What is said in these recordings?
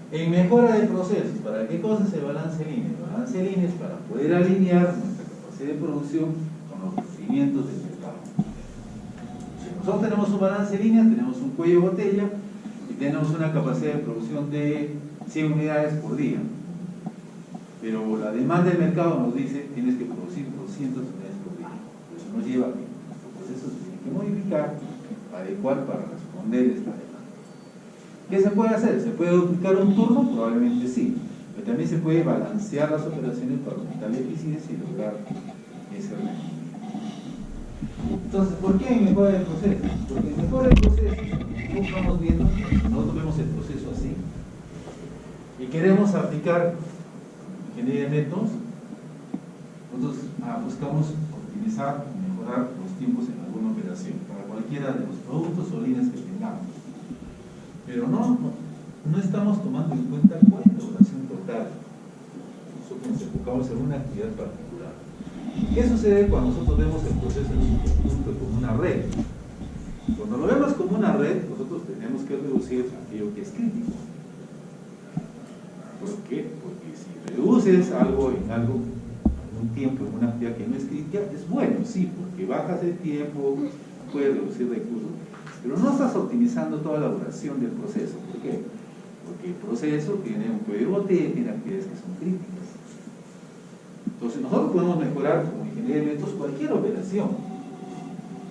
En mejora de procesos, ¿para qué cosa es el balance de línea? El balance de línea es para poder alinear nuestra capacidad de producción con los requerimientos del mercado. Si nosotros tenemos un balance de línea, tenemos un cuello de botella y tenemos una capacidad de producción de 100 unidades por día. Pero la demanda del mercado nos dice tienes que producir 200 unidades por día. Eso nos lleva a que nuestro proceso se tiene que modificar, adecuar para responder a esta demanda. ¿Qué se puede hacer? ¿Se puede duplicar un turno? Probablemente sí. Pero también se puede balancear las operaciones para aumentar la eficiencia y lograr ese rendimiento. Entonces, ¿por qué en mejora del proceso? Porque en mejora del proceso, como estamos viendo, nosotros vemos el proceso así y queremos aplicar ingeniería de métodos. Nosotros buscamos optimizar y mejorar los tiempos en alguna operación para cualquiera de los productos o líneas que tengamos. Pero no estamos tomando en cuenta cuál es la duración total. Nosotros nos enfocamos en una actividad particular. ¿Qué sucede cuando nosotros vemos el proceso en su conjunto como una red? Cuando lo vemos como una red, nosotros tenemos que reducir aquello que es crítico. ¿Por qué? Porque si reduces algo en un tiempo, en una actividad que no es crítica, es bueno, sí, porque bajas el tiempo, puedes reducir recursos. Pero no estás optimizando toda la duración del proceso. ¿Por qué? Porque el proceso tiene un cuello de botella, tiene actividades que son críticas. Entonces nosotros podemos mejorar como ingeniería de métodos cualquier operación.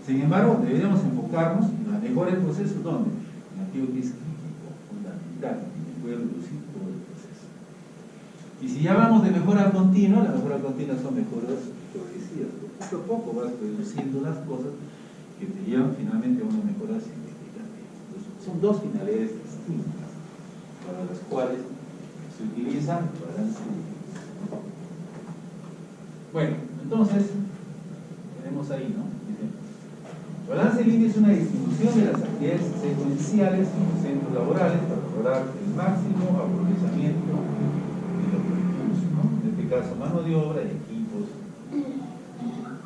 Sin embargo, deberíamos enfocarnos en la mejora del proceso, ¿dónde? En aquello que es crítico, fundamental, que puede reducir todo el proceso. Y si ya hablamos de mejora continua, la mejora continua son mejoras progresivas. Poco a poco vas reduciendo las cosas que te llevan finalmente a una mejora significativa. Entonces, son dos finalidades distintas para las cuales se utiliza el balance de línea. Bueno, entonces tenemos ahí, ¿no? El balance de línea es una distribución de las actividades secuenciales en los centros laborales para lograr el máximo aprovechamiento de los recursos, ¿no? En este caso, mano de obra, equipos,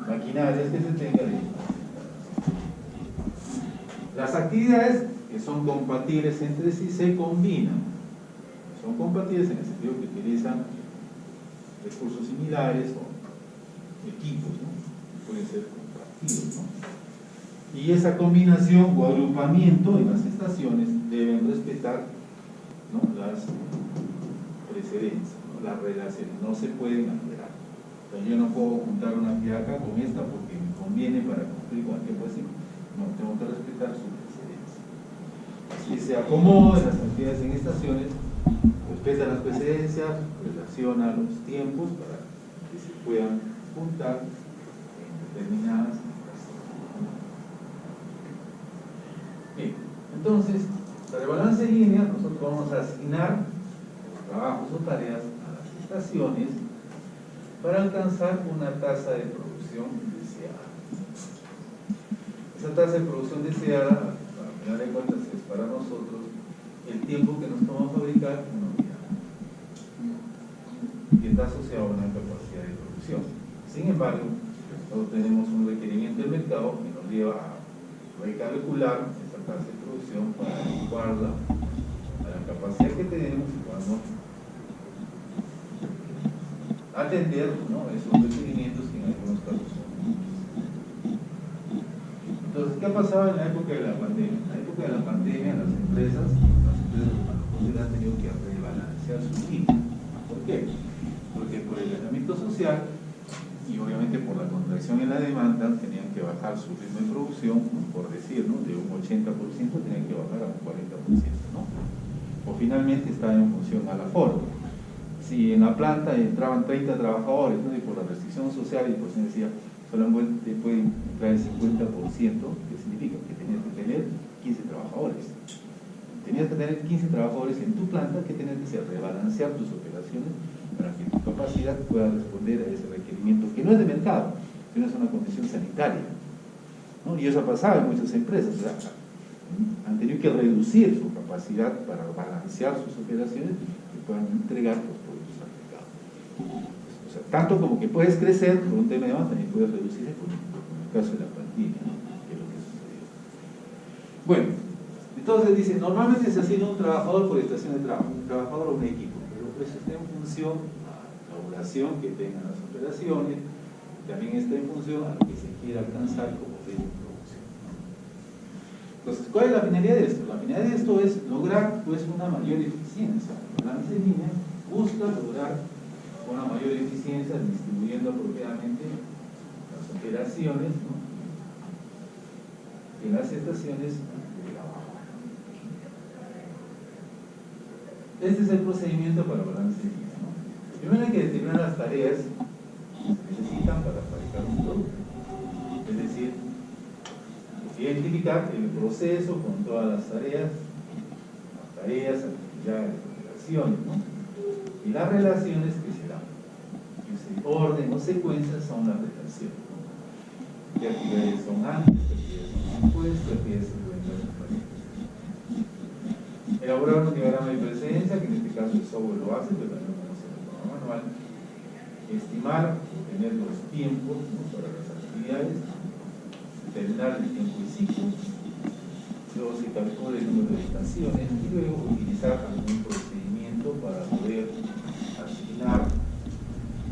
maquinarias que se tengan. Las actividades que son compatibles entre sí se combinan. Son compatibles en el sentido que utilizan recursos similares o equipos, ¿no? Pueden ser compartidos, ¿no? Y esa combinación o agrupamiento en las estaciones deben respetar, ¿no?, las precedencias, ¿no?, las relaciones, no se pueden alterar. Entonces yo no puedo juntar una actividad acá con esta porque me conviene para cumplir con aquel pues, no, tengo que respetar su precedencia. Si se acomodan las actividades en estaciones, respeta las precedencias, relaciona los tiempos para que se puedan juntar en determinadas estaciones. Bien, entonces, para el balance de línea, nosotros vamos a asignar los trabajos o tareas a las estaciones para alcanzar una tasa de producción deseada. Esa tasa de producción deseada, al final de cuentas, es para nosotros el tiempo que nos toma fabricar una unidad, que está asociado a una capacidad de producción. Sin embargo, nosotros tenemos un requerimiento del mercado que nos lleva a recalcular esa tasa de producción para adecuarla a la capacidad que tenemos y podamos atender, ¿no?, esos requerimientos que en algunos casos son muchos. Entonces, ¿qué ha pasado en la época de la pandemia? En la época de la pandemia las empresas han tenido que rebalancear sus líneas. ¿Por qué? Porque por el aislamiento social y obviamente por la contracción en la demanda tenían que bajar su ritmo de producción, por decir, ¿no?, de un 80% tenían que bajar a un 40%, ¿no? O finalmente estaba en función a la forma. Si en la planta entraban 30 trabajadores, ¿no?, y por la restricción social y por eso decía solamente pueden entrar el 50%, ¿qué significa? Que tenías que tener 15 trabajadores. Tenías que tener 15 trabajadores en tu planta, que tenías que hacer, rebalancear tus operaciones para que tu capacidad pueda responder a ese requerimiento, que no es de mercado, sino es una condición sanitaria, ¿no? Y eso ha pasado en muchas empresas, ¿verdad? Han tenido que reducir su capacidad para balancear sus operaciones y puedan entregar los productos al mercado. O sea, tanto como que puedes crecer por un tema de demanda, también puedes reducir económico, como en el caso de la pandemia, ¿no?, que es lo que sucedió. Bueno, Entonces dice, normalmente se asigna un trabajador por estación de trabajo, un trabajador o un equipo, pero eso está en función a la duración que tengan las operaciones, también está en función a lo que se quiera alcanzar como ritmo de producción. Entonces, ¿cuál es la finalidad de esto? La finalidad de esto es lograr pues una mayor eficiencia. El balance de línea busca lograr una mayor eficiencia distribuyendo apropiadamente las operaciones, ¿no?, en las estaciones de trabajo. Este es el procedimiento para balance de línea, ¿no? Primero hay que determinar las tareas que se necesitan para fabricar un producto. Es decir, identificar el proceso con todas las tareas, actividades, operaciones, ¿no?, y las relaciones que se dan. Ese orden o secuencia son las relaciones, ¿no? ¿Qué actividades son antes? ¿Qué actividades son después? ¿Qué actividades se pueden dar después? Elaborar un diagrama de presencia, que en este caso el software lo hace, pero también lo vamos a hacer de forma manual. Estimar, tener los tiempos, ¿no?, para las actividades, determinar el tiempo y ciclo, luego se calcula el número de estaciones y luego utilizar algún procedimiento para poder asignar,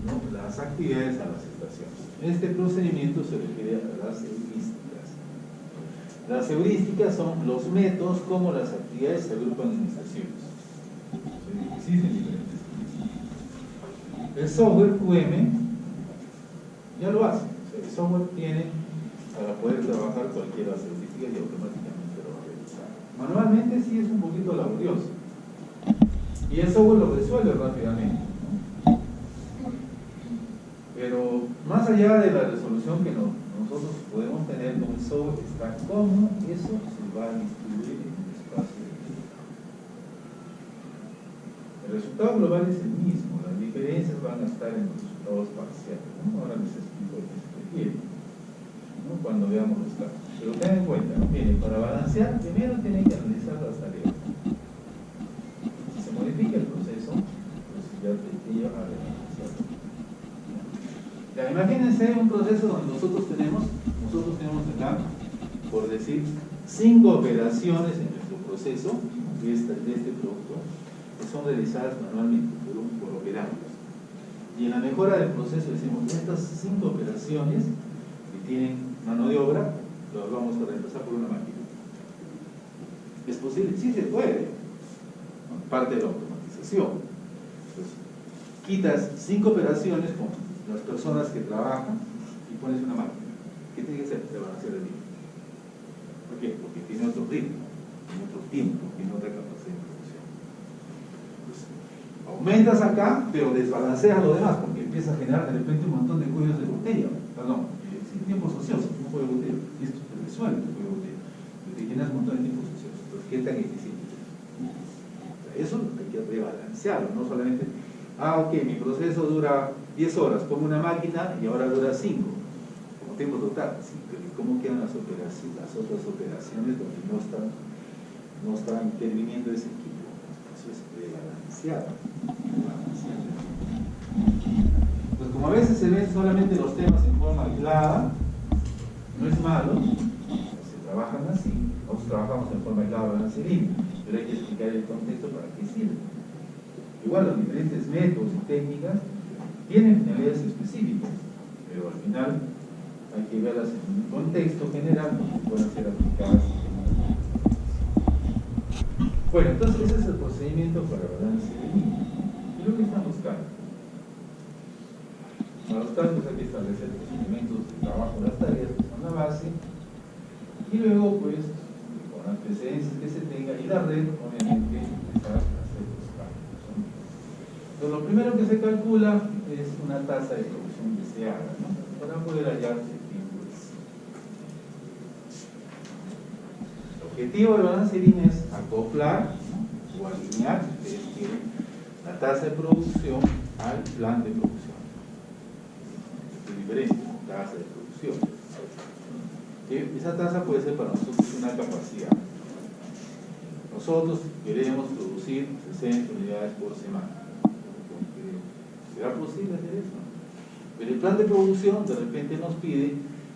¿no?, las actividades a las estaciones. Este procedimiento se refiere a las heurísticas. Las heurísticas son los métodos como las actividades se agrupan en estaciones. Existen diferentes heurísticas. El software QM ya lo hace. El software tiene para poder trabajar cualquier heurística y automáticamente lo va a realizar. Manualmente sí es un poquito laborioso. Y el software lo resuelve rápidamente, ¿no? Pero más allá de la resolución que nosotros podemos tener con el software, está cómo eso se va a distribuir en el espacio de tiempo. El resultado global es el mismo, las diferencias van a estar en los resultados parciales, ¿no? Ahora les explico lo que se refiere, ¿no?, cuando veamos los casos. Pero tengan en cuenta, ¿no?, miren, para balancear primero tienen que analizar las tareas. Si se modifica el proceso, pues ya te lleva a rebalancear. Ya, imagínense un proceso donde nosotros tenemos acá, por decir, 5 operaciones en nuestro proceso de este producto que son realizadas manualmente por operarios. Y en la mejora del proceso decimos que estas 5 operaciones que tienen mano de obra las vamos a reemplazar por una máquina. ¿Es posible? Sí se puede, ¿no?, parte de la automatización. Entonces, quitas 5 operaciones con las personas que trabajan y pones una máquina. ¿Qué tiene que hacer? Rebalancear el ritmo. ¿Por qué? Porque tiene otro ritmo, tiene otro tiempo, tiene otra capacidad de producción. Entonces, aumentas acá, pero desbalanceas lo demás, porque empieza a generar de repente un montón de cuellos de botella. Perdón, tiempos ociosos, un cuello de botella. Y esto te resuelve el cuello de botella. Te generas un montón de tiempos ociosos. Entonces, ¿qué tan eficiente es? O sea, eso hay que rebalancearlo, no solamente, ok, mi proceso dura 10 horas, pongo una máquina y ahora dura 5. Como tiempo total, sí, pero ¿cómo quedan las otras operaciones donde no está interviniendo ese equipo? Eso es rebalanceado. Pues como a veces se ven solamente los temas en forma aislada, no es malo, se trabajan así, nosotros trabajamos en forma aislada balance de línea, pero hay que explicar el contexto para qué sirve. Igual los diferentes métodos y técnicas tienen finalidades específicas, pero al final hay que verlas en un contexto general donde puedan ser aplicadas. Bueno, entonces ese es el procedimiento para balance de línea. ¿Y lo que están buscando? Para los cálculos hay que establecer los elementos de trabajo, las tareas que son la base, y luego pues con antecedentes que se tenga y la red obviamente empezar a hacer los cálculos, ¿no? Entonces lo primero que se calcula es una tasa de producción deseada, ¿no?, para poder hallar el tiempo de ciclo. El objetivo del balance de línea es acoplar, ¿no?, o alinear, si ustedes quieren, la tasa de producción al plan de producción. Es diferente, tasa de producción. Esa tasa puede ser para nosotros una capacidad. Nosotros queremos producir 60 unidades por semana. ¿Será posible hacer eso? Pero el plan de producción de repente nos pide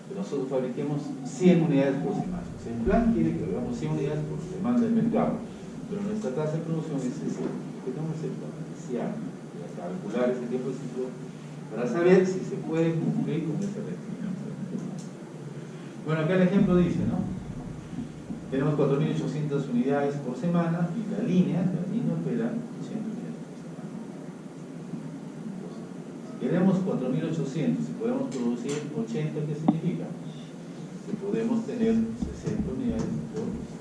que nosotros fabriquemos 100 unidades por semana. Pues el plan quiere que hagamos 100 unidades por demanda del mercado, pero nuestra tasa de producción es ese. Tenemos el plan inicial, calcular ese tiempo de ciclo para saber si se puede cumplir con esa restricción. Bueno, acá el ejemplo dice, ¿no? Tenemos 4.800 unidades por semana y la línea opera 100 unidades por semana. Entonces, si queremos 4.800 y podemos producir 80, ¿qué significa? Que podemos tener 60 unidades por semana.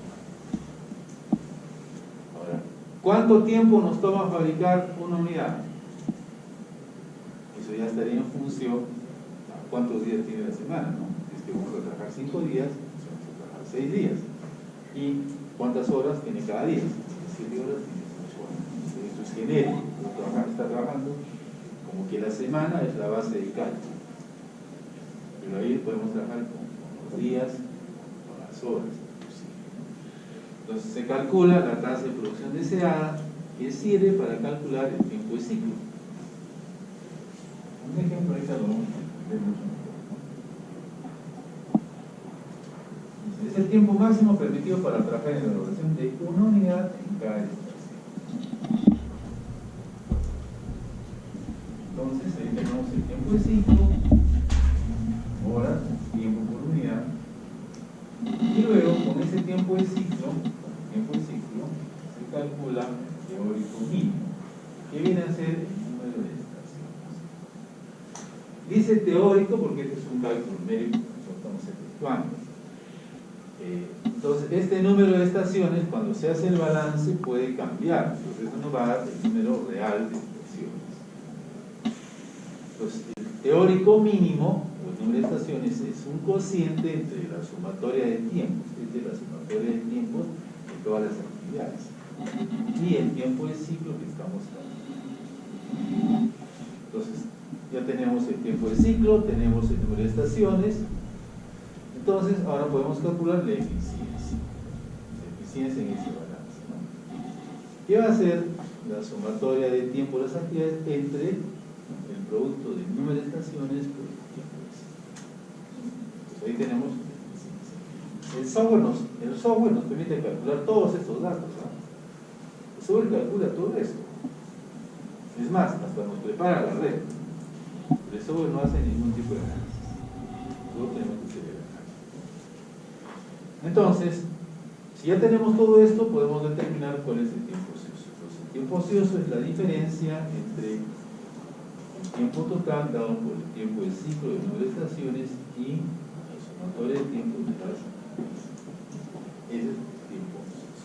Ahora, ¿cuánto tiempo nos toma fabricar una unidad? Eso ya estaría en función a cuántos días tiene la semana, ¿no? Si es que vamos a trabajar 5 días, vamos a trabajar 6 días. ¿Y cuántas horas tiene cada día? 7 horas tiene 8 horas. Esto es genérico. Está trabajando como que la semana es la base del cálculo. Pero ahí podemos trabajar con los días, con las horas. Entonces se calcula la tasa de producción deseada, que sirve para calcular el tiempo de ciclo. Un ejemplo ahorita lo vamos a ver mucho mejor. Es el tiempo máximo permitido para trabajar en la elaboración de una unidad en cada estación. Entonces ahí tenemos el tiempo de ciclo, horas, tiempo por unidad, y luego con ese tiempo de ciclo se calcula el teórico mínimo, que viene a ser el número de estaciones. Dice teórico porque este es un cálculo numérico que estamos efectuando. Entonces, este número de estaciones, cuando se hace el balance, puede cambiar. Entonces, eso nos va a dar el número real de estaciones. Entonces, el teórico mínimo, o el número de estaciones, es un cociente entre la sumatoria de tiempos, es de la sumatoria de tiempos de todas las actividades, y el tiempo de ciclo que estamos hablando. Entonces, ya tenemos el tiempo de ciclo, tenemos el número de estaciones. Entonces, ahora podemos calcular la eficiencia en ese balance, ¿no? ¿Qué va a ser la sumatoria de tiempo de las actividades entre el producto del número de estaciones por el tiempo de ciclo? Pues ahí tenemos la eficiencia. El software nos permite calcular todos estos datos, ¿no? El software calcula todo esto. Es más, hasta nos prepara la red. Pero el software no hace ningún tipo de análisis. Todo tenemos que hacer. Entonces, si ya tenemos todo esto, podemos determinar cuál es el tiempo ocioso. Entonces, el tiempo ocioso es la diferencia entre el tiempo total dado por el tiempo de ciclo de número de estaciones y la sumatoria de tiempo de las actividades. Ese es el tiempo ocioso.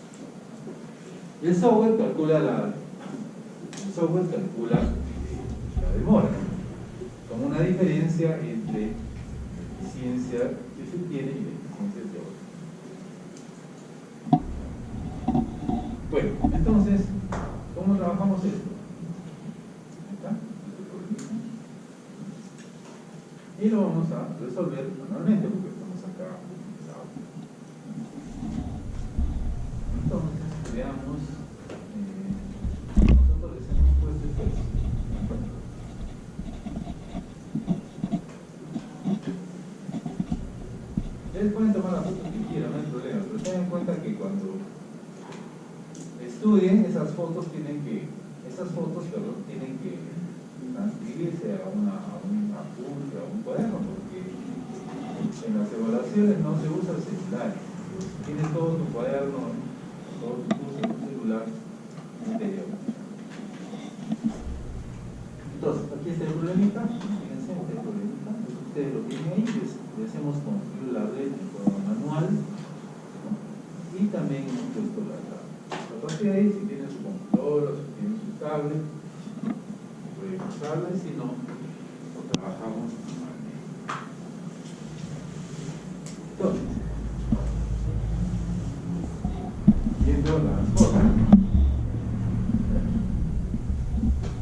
Y el software calcula la demora como una diferencia entre la eficiencia que se tiene y la eficiencia teórica. Bueno, entonces, ¿cómo trabajamos esto? ¿Está? Y lo vamos a resolver manualmente porque estamos acá. Entonces, veamos. Nosotros les hemos puesto esto. Ustedes pueden tomar la foto que quieran, no hay problema, pero tengan en cuenta que cuando estudien, esas fotos tienen que transcribirse a un apunte, a un cuaderno, porque en las evaluaciones no se usa el celular. Si tienes todo tu cuaderno, todo tu curso en tu celular, no te lleva. Entonces, aquí está el problemita, fíjense, este problemita, ustedes lo tienen ahí, les hemos construido la red de forma manual, ¿no? Y también hemos puesto la partir de ahí, si tienen su computadora, si tienen su tablet, pueden usarla, y si no, lo trabajamos manualmente. Entonces, viendo las fotos,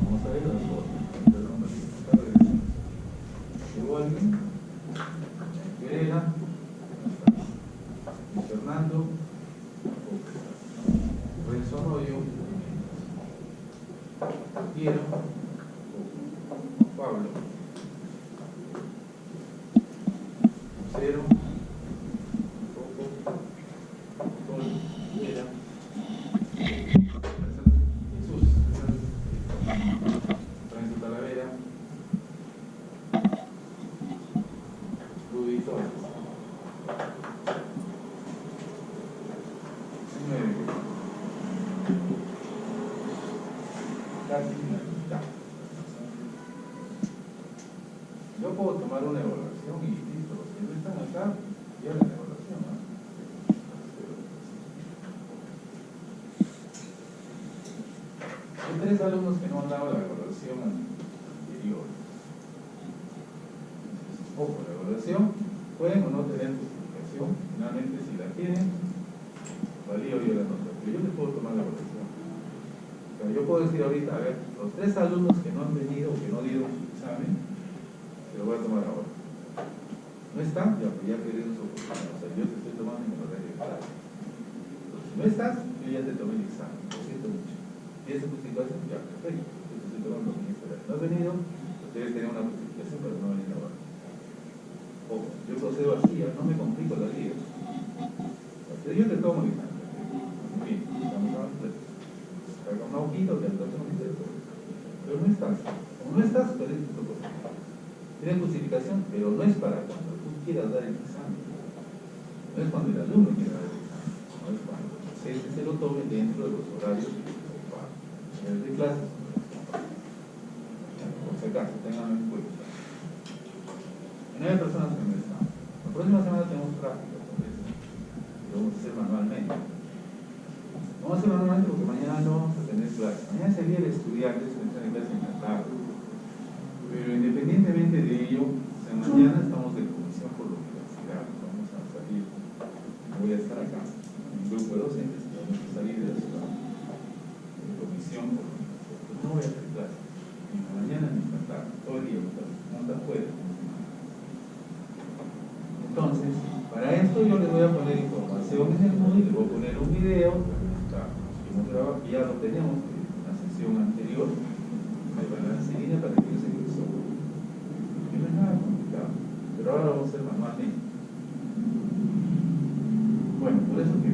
vamos a ver las fotos. Llegó alguien, Querela, Fernando, Desarrollo, Quiero, Pablo, Cero, Poco, Francisco Talavera, Rudy Torres. 9. Casi la mitad. Yo puedo tomar una evaluación y listo, los que no están acá, ya la evaluación, ¿no? Hay 3 alumnos que no han dado la evaluación anterior. Ojo, la evaluación pueden o no tener justificación. Finalmente, si la tienen, valido yo la nota, pero yo les puedo tomar la evaluación. O sea, yo puedo decir ahorita, a ver, los 3 alumnos que no han venido o que no dieron su examen, se lo voy a tomar ahora. ¿No están? Ya perdieron su oportunidad. O sea, yo te estoy tomando en el horario de clase. Entonces, si no estás, yo ya te tomé el examen. Lo siento mucho. ¿Tienes justificación? Ya, perfecto. Yo te estoy tomando en este horario. No has venido, pues debes tener una justificación, pero no venir ahora. Ojo, yo procedo así, ya no me complico la vida. Pero yo te tomo el examen. Muy bien, estamos hablando. Carga una hojita o te alcanza un video. Pero no estás. Como no estás, perdiste tu oportunidad. Tienes justificación, pero no es para cuando tú quieras dar el examen. No es cuando el alumno quiera dar el examen. No es cuando se lo tome dentro de los horarios de clases. Por si acaso, tengan en cuenta. 9 personas que no están. La próxima semana tenemos práctica sobre esto. Lo vamos a hacer manualmente. Vamos a hacer manualmente porque mañana no vamos a tener clase. Mañana es el día del estudiante, se entra en clase en la tarde. Pero independientemente de ello, o sea, mañana estamos de comisión por la universidad. Vamos a salir. Voy a estar acá. En un grupo de docentes. Vamos a salir de la ciudad. En comisión por la universidad. Pues no voy a hacer clase. Ni mañana ni esta tarde. Todo el día no está afuera. Entonces, para esto yo les voy a poner información en el Moodle y les voy a poner un video que hemos grabado, que ya lo tenemos en la sesión anterior, de balance en línea para que yo se ingresó. No es nada complicado, pero ahora lo vamos a hacer manualmente. Bueno, por eso que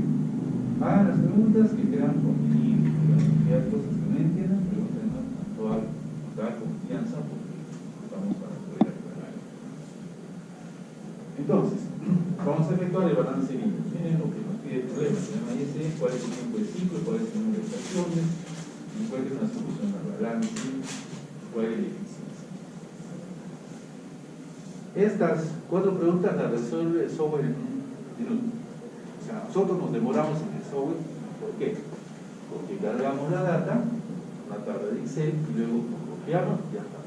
hagan las preguntas que quedan convenientes, que hay cosas que no entiendan, pregúntenos a toda confianza porque estamos para poder aclarar. Entonces, vamos a efectuar el balance en línea. Miren lo que nos pide el problema. Tenemos ahí cuál es el tiempo de ciclo, cuál es el número de estaciones, encuentre una solución al balance, cuál es la eficiencia. Estas 4 preguntas las resuelve el software en un minuto. O sea, nosotros nos demoramos en el software. ¿Por qué? Porque cargamos la data, una tabla de Excel, y luego copiamos y ya está.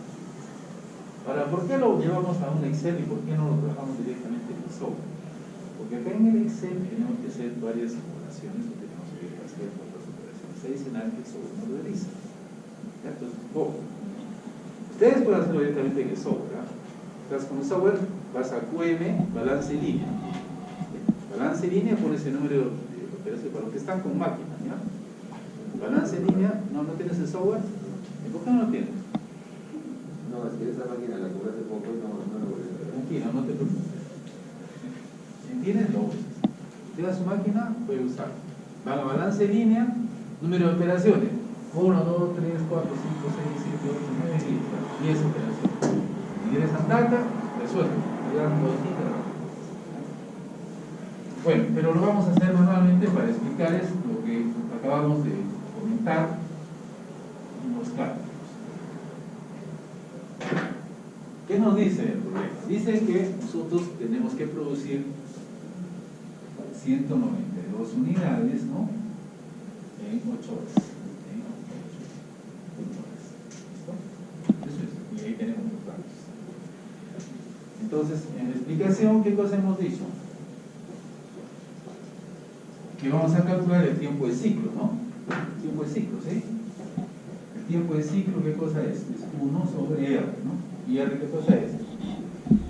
Ahora, ¿por qué lo llevamos a un Excel y por qué no lo trabajamos directamente en el software? Porque acá en el Excel tenemos que hacer varias operaciones o tenemos que hacer otras operaciones adicionales que el software no realiza. Entonces, ojo, ustedes pueden hacerlo directamente en el software. Estás con el software, vas a QM, balance en línea. Balance en línea, pones el número de operación para los que están con máquinas. ¿Ya? Balance en línea, no tienes el software. ¿Y por qué no lo tienes? No, es que esa máquina la compré hace poco y no lo voy a hacer. Tranquilo, no te preocupes. Si entiendes, lo usas. Tienes su máquina, puedes usar. Van a balance en línea, número de operaciones. 1, 2, 3, 4, 5, 6, 7, 8, 9, 10 operaciones. Ingresan data, resuelven. Llegan 2 y bueno, pero lo vamos a hacer manualmente para explicarles lo que acabamos de comentar en los cálculos. ¿Qué nos dice el problema? Dice que nosotros tenemos que producir 192 unidades, ¿no? En 8 horas. En 8 horas. ¿Listo? Eso es. Y ahí tenemos los datos. Entonces, en la explicación, ¿qué cosa hemos dicho? Que vamos a calcular el tiempo de ciclo, ¿no? El tiempo de ciclo, ¿sí? El tiempo de ciclo, ¿qué cosa es? Es 1 sobre R, ¿no? ¿Y R qué cosa es?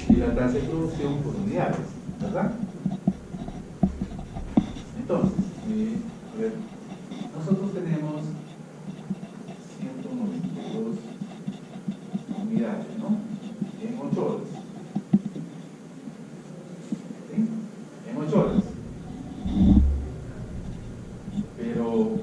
Y la tasa de producción por unidades, ¿verdad? Entonces, a ver, nosotros tenemos 192 unidades, ¿no? En 8 horas. ¿Sí? En 8 horas. Pero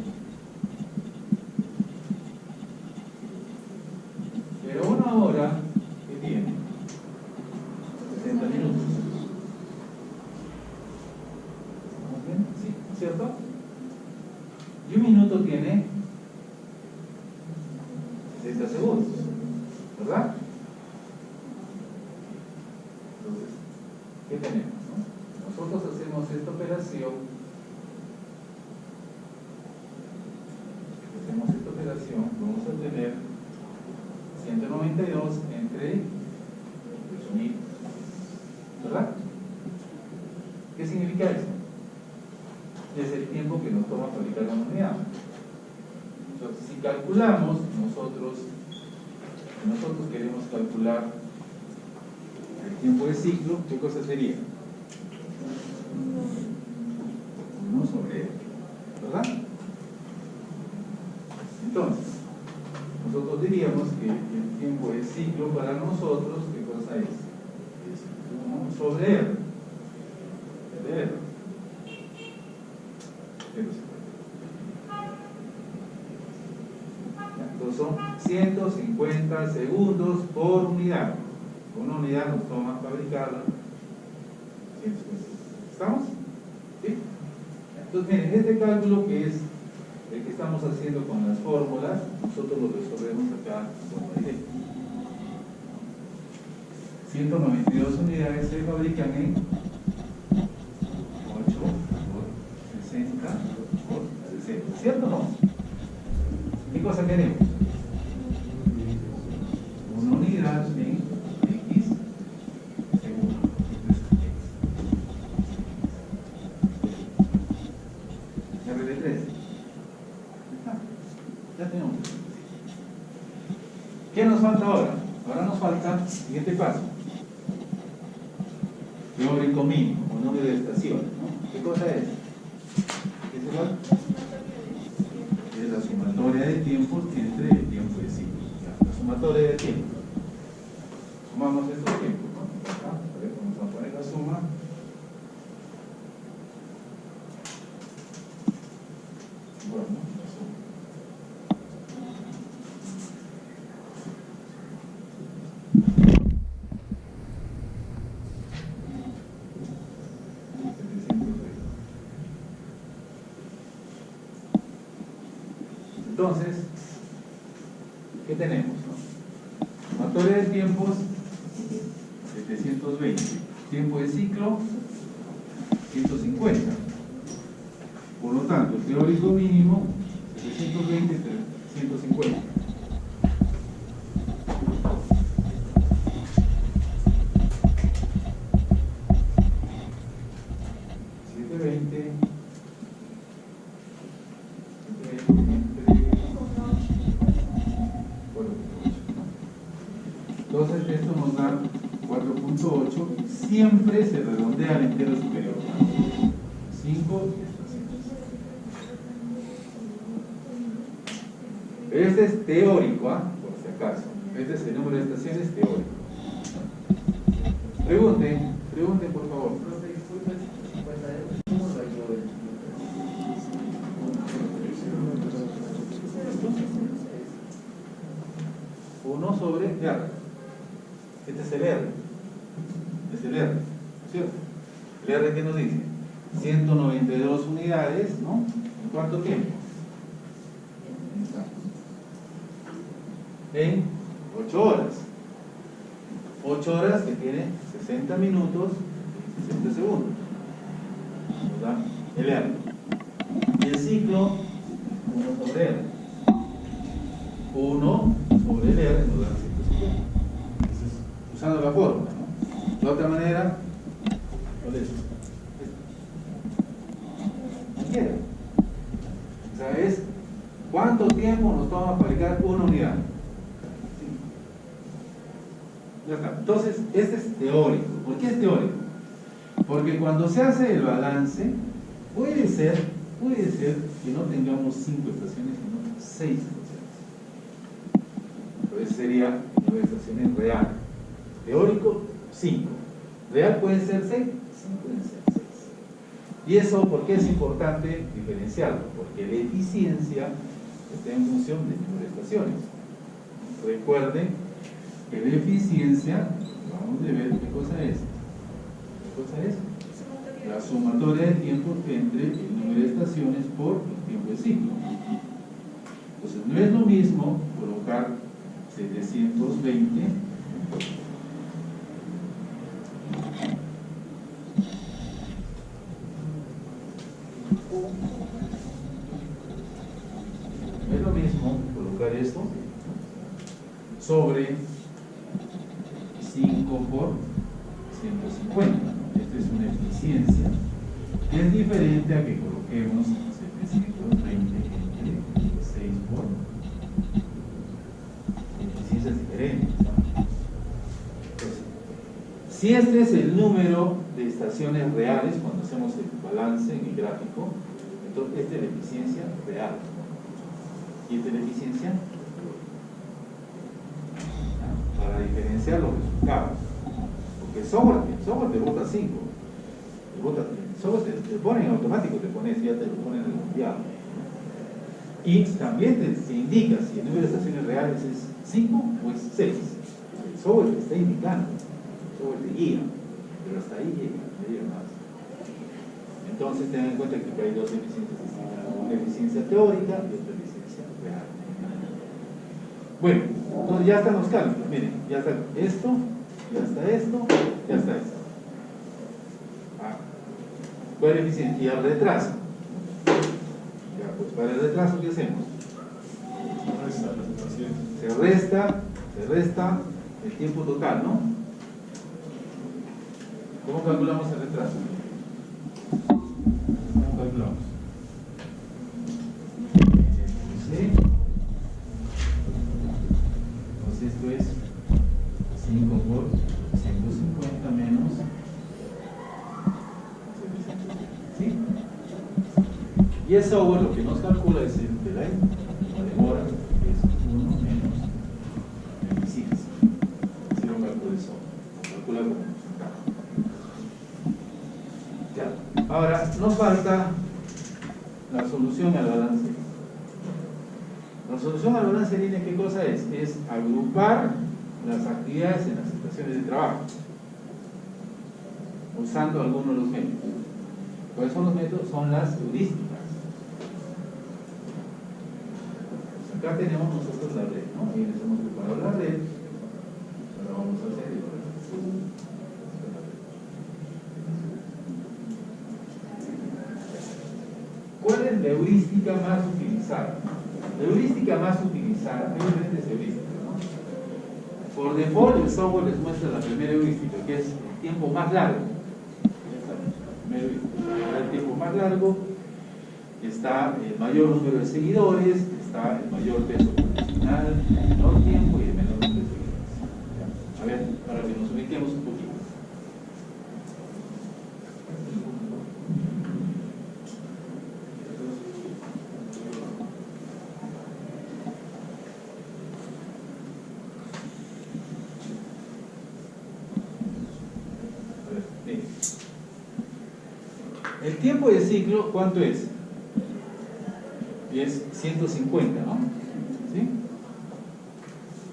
tenemos? ¿No? Nosotros hacemos esta operación, vamos a tener 192 entre 8.000, ¿verdad? ¿Qué significa eso? Es el tiempo que nos toma fabricar la unidad. Entonces, si calculamos, nosotros queremos calcular el tiempo de ciclo, ¿qué cosa sería? 1 sobre L, ¿verdad? Entonces, nosotros diríamos que el tiempo de ciclo para nosotros, ¿qué cosa es? Es 1 sobre R. De R. Entonces son 150 segundos por unidad. Una unidad nos toma fabricarla 150. ¿Estamos? ¿Sí? Entonces, miren, este cálculo que es el que estamos haciendo con las fórmulas, nosotros lo resolvemos acá como directo. 192 unidades se fabrican en 8 por 60 por 60, ¿cierto o no? ¿Qué cosa queremos? Una unidad en X segundo. RD3. Ya tenemos. ¿Qué nos falta ahora? Ahora nos falta, siguiente paso, teórico mínimo o número de estaciones, ¿no? ¿Qué cosa es? ¿Qué es igual? Es la sumatoria de tiempos entre el tiempo de ciclo. La sumatoria de tiempos. Sumamos estos tiempos, ¿no? Acá, vamos a poner la suma. Bueno, la suma. Entonces, ¿qué tenemos? No? Sumatoria de tiempos 720, tiempo de ciclo 150. Por lo tanto, el teórico mínimo 720 entre 150. 720 entonces esto nos da 4.8, siempre se redondea al entero superior, 5 estaciones. Este es teórico, por si acaso, este es el número de estaciones teórico. Pregunten por favor. Uno sobre R. Este es el R. Es el R, ¿cierto? El R, ¿qué nos dice? 192 unidades, ¿no? ¿En cuánto tiempo? En 8 horas. 8 horas que tiene 60 minutos y 60 segundos. ¿Verdad? El R. Y el ciclo, 1 sobre R. 1 sobre el R nos da 150. Usando la fórmula, ¿no? De otra manera, ¿cuál es? Cualquiera. O sea, es ¿cuánto tiempo nos toma fabricar una unidad? Sí. Ya está. Entonces, este es teórico. ¿Por qué es teórico? Porque cuando se hace el balance, puede ser que no tengamos 5 estaciones, sino 6 estaciones. Entonces sería el número de estaciones real. Teórico, 5. ¿Real puede ser 6? Sí, pueden ser 6. ¿Y eso por qué es importante diferenciarlo? Porque la eficiencia está en función del número de estaciones. Recuerden que la eficiencia, vamos a ver qué cosa es. ¿Qué cosa es? La sumatoria de tiempo entre el número de estaciones por el tiempo de ciclo. Entonces, no es lo mismo colocar 720 colocar esto sobre 5 por 150. Esto es una eficiencia que es diferente a que coloquemos 720 entre 6 por. Eficiencias diferentes, ¿no? Entonces, si este es el número de estaciones reales cuando hacemos el balance en el gráfico, entonces esta es la eficiencia real. Y esta es la eficiencia para diferenciar los resultados. Porque el software te bota 5. El software te pone en automático, ya te lo pone en el mundial. Y también te indica si el número de estaciones reales es 5 o es 6. El software te está indicando, el software te guía, pero hasta ahí llega, no llega más. Entonces ten en cuenta que hay dos eficiencias distintas, una eficiencia teórica y otra eficiencia real. Bueno, entonces ya están los cálculos, miren, ya está esto, ya está esto, ya está esto. ¿Cuál es la eficiencia? Y el retraso. Ya, pues para el retraso, ¿qué hacemos? Se resta el tiempo total, ¿no? ¿Cómo calculamos el retraso? ¿Cómo calculamos? ¿Sí? Entonces esto es 5 por 150 menos 700. ¿Sí? Y el software lo que nos calcula es el delay, la demora, que es 1 menos eficiencia. Si lo calcula el software, lo calcula como resultado. Ya. Ahora, nos falta la solución al balance. La solución al balance de línea, ¿qué cosa es? Es agrupar las actividades en las estaciones de trabajo, usando algunos de los métodos. ¿Cuáles son los métodos? Son las heurísticas. Pues acá tenemos nosotros la red, ¿no? Y les hemos preparado la red. Ahora vamos a hacer el ¿cuál es la heurística más utilizada? La heurística más utilizada, hay diferentes heurísticas, ¿no? Por default, el software les muestra la primera heurística, que es el tiempo más largo. El tiempo más largo, está el mayor número de seguidores, está el mayor peso profesional, el menor tiempo y el menor número de seguidores. A ver, para que nos ubiquemos un poquito. El tiempo de ciclo, ¿cuánto es? Es 150, ¿no? ¿Sí?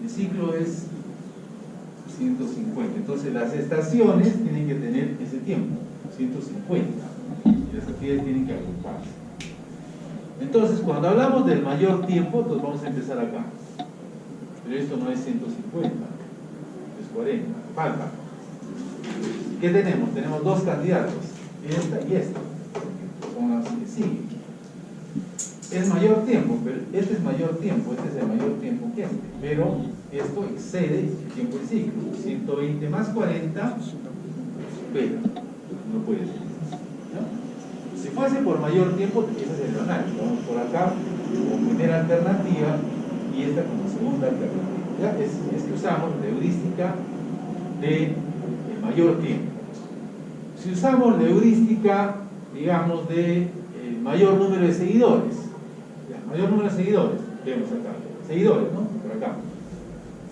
El ciclo es 150. Entonces las estaciones tienen que tener ese tiempo, 150. Y las actividades tienen que agruparse. Entonces, cuando hablamos del mayor tiempo, pues vamos a empezar acá. Pero esto no es 150, es 40. Falta. ¿Qué tenemos? Tenemos dos candidatos. Esta y esta, son las que siguen. Es mayor tiempo, pero este es mayor tiempo, este es el mayor tiempo que este, pero esto excede el tiempo de ciclo. 120 más 40 supera, no puede ser, ¿no? Si fuese por mayor tiempo, ese es el análisis. Vamos por acá como primera alternativa y esta como segunda alternativa. ¿Ya? Es que usamos la heurística de mayor tiempo. Si usamos la heurística, digamos, de mayor número de seguidores, mayor número de seguidores, vemos acá, seguidores, ¿no? Por acá.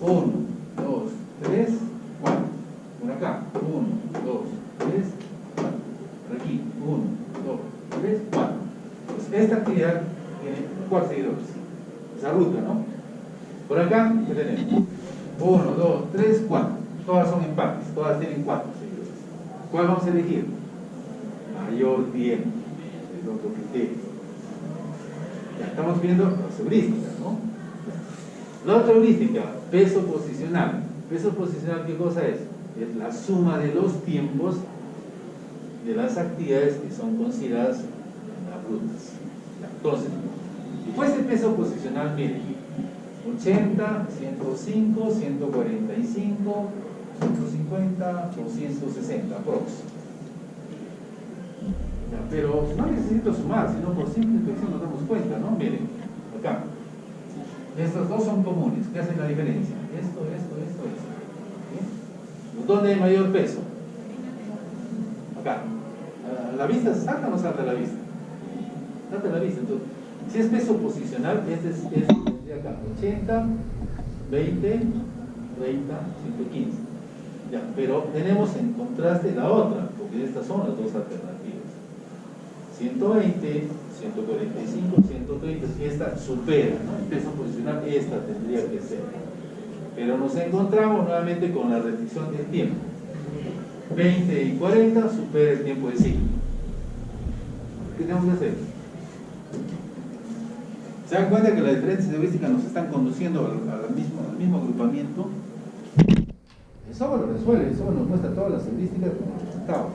1, 2, 3, 4. Por acá. 1, 2, 3, 4. Por aquí. 1, 2, 3, 4. Pues esta actividad tiene 4 seguidores. Esa ruta, ¿no? Por acá, ¿qué tenemos? 1, 2, 3, 4. Todas son empates, todas tienen 4 seguidores. ¿Cuál vamos a elegir? Mayor tiempo. Es otro criterio. Ya estamos viendo las heurísticas, ¿no? La otra heurística, peso posicional. Peso posicional, ¿qué cosa es? Es la suma de los tiempos de las actividades que son consideradas en las rutas. Entonces, si fuese peso posicional, miren, 80, 105, 145, 150, 260, aprox. Ya, pero no necesito sumar, sino por simple intuición nos damos cuenta, ¿no? Miren, acá. Estos dos son comunes. ¿Qué hacen la diferencia? Esto. ¿Sí? ¿Dónde hay mayor peso? Acá. ¿A la vista se salta o no salta a la vista? Salta a la vista. Entonces, si es peso posicional, este es de acá. 80, 20, 30, 115. Ya, pero tenemos en contraste la otra, porque estas son las dos alternativas. 120, 145, 130, esta supera, ¿no? El peso posicional, esta tendría que ser. Pero nos encontramos nuevamente con la restricción del tiempo. 20 y 40 supera el tiempo de ciclo. ¿Qué tenemos que hacer? ¿Se dan cuenta que las diferencias heurísticas nos están conduciendo al mismo agrupamiento? Eso lo resuelve, eso nos muestra todas las heurísticas como resultado.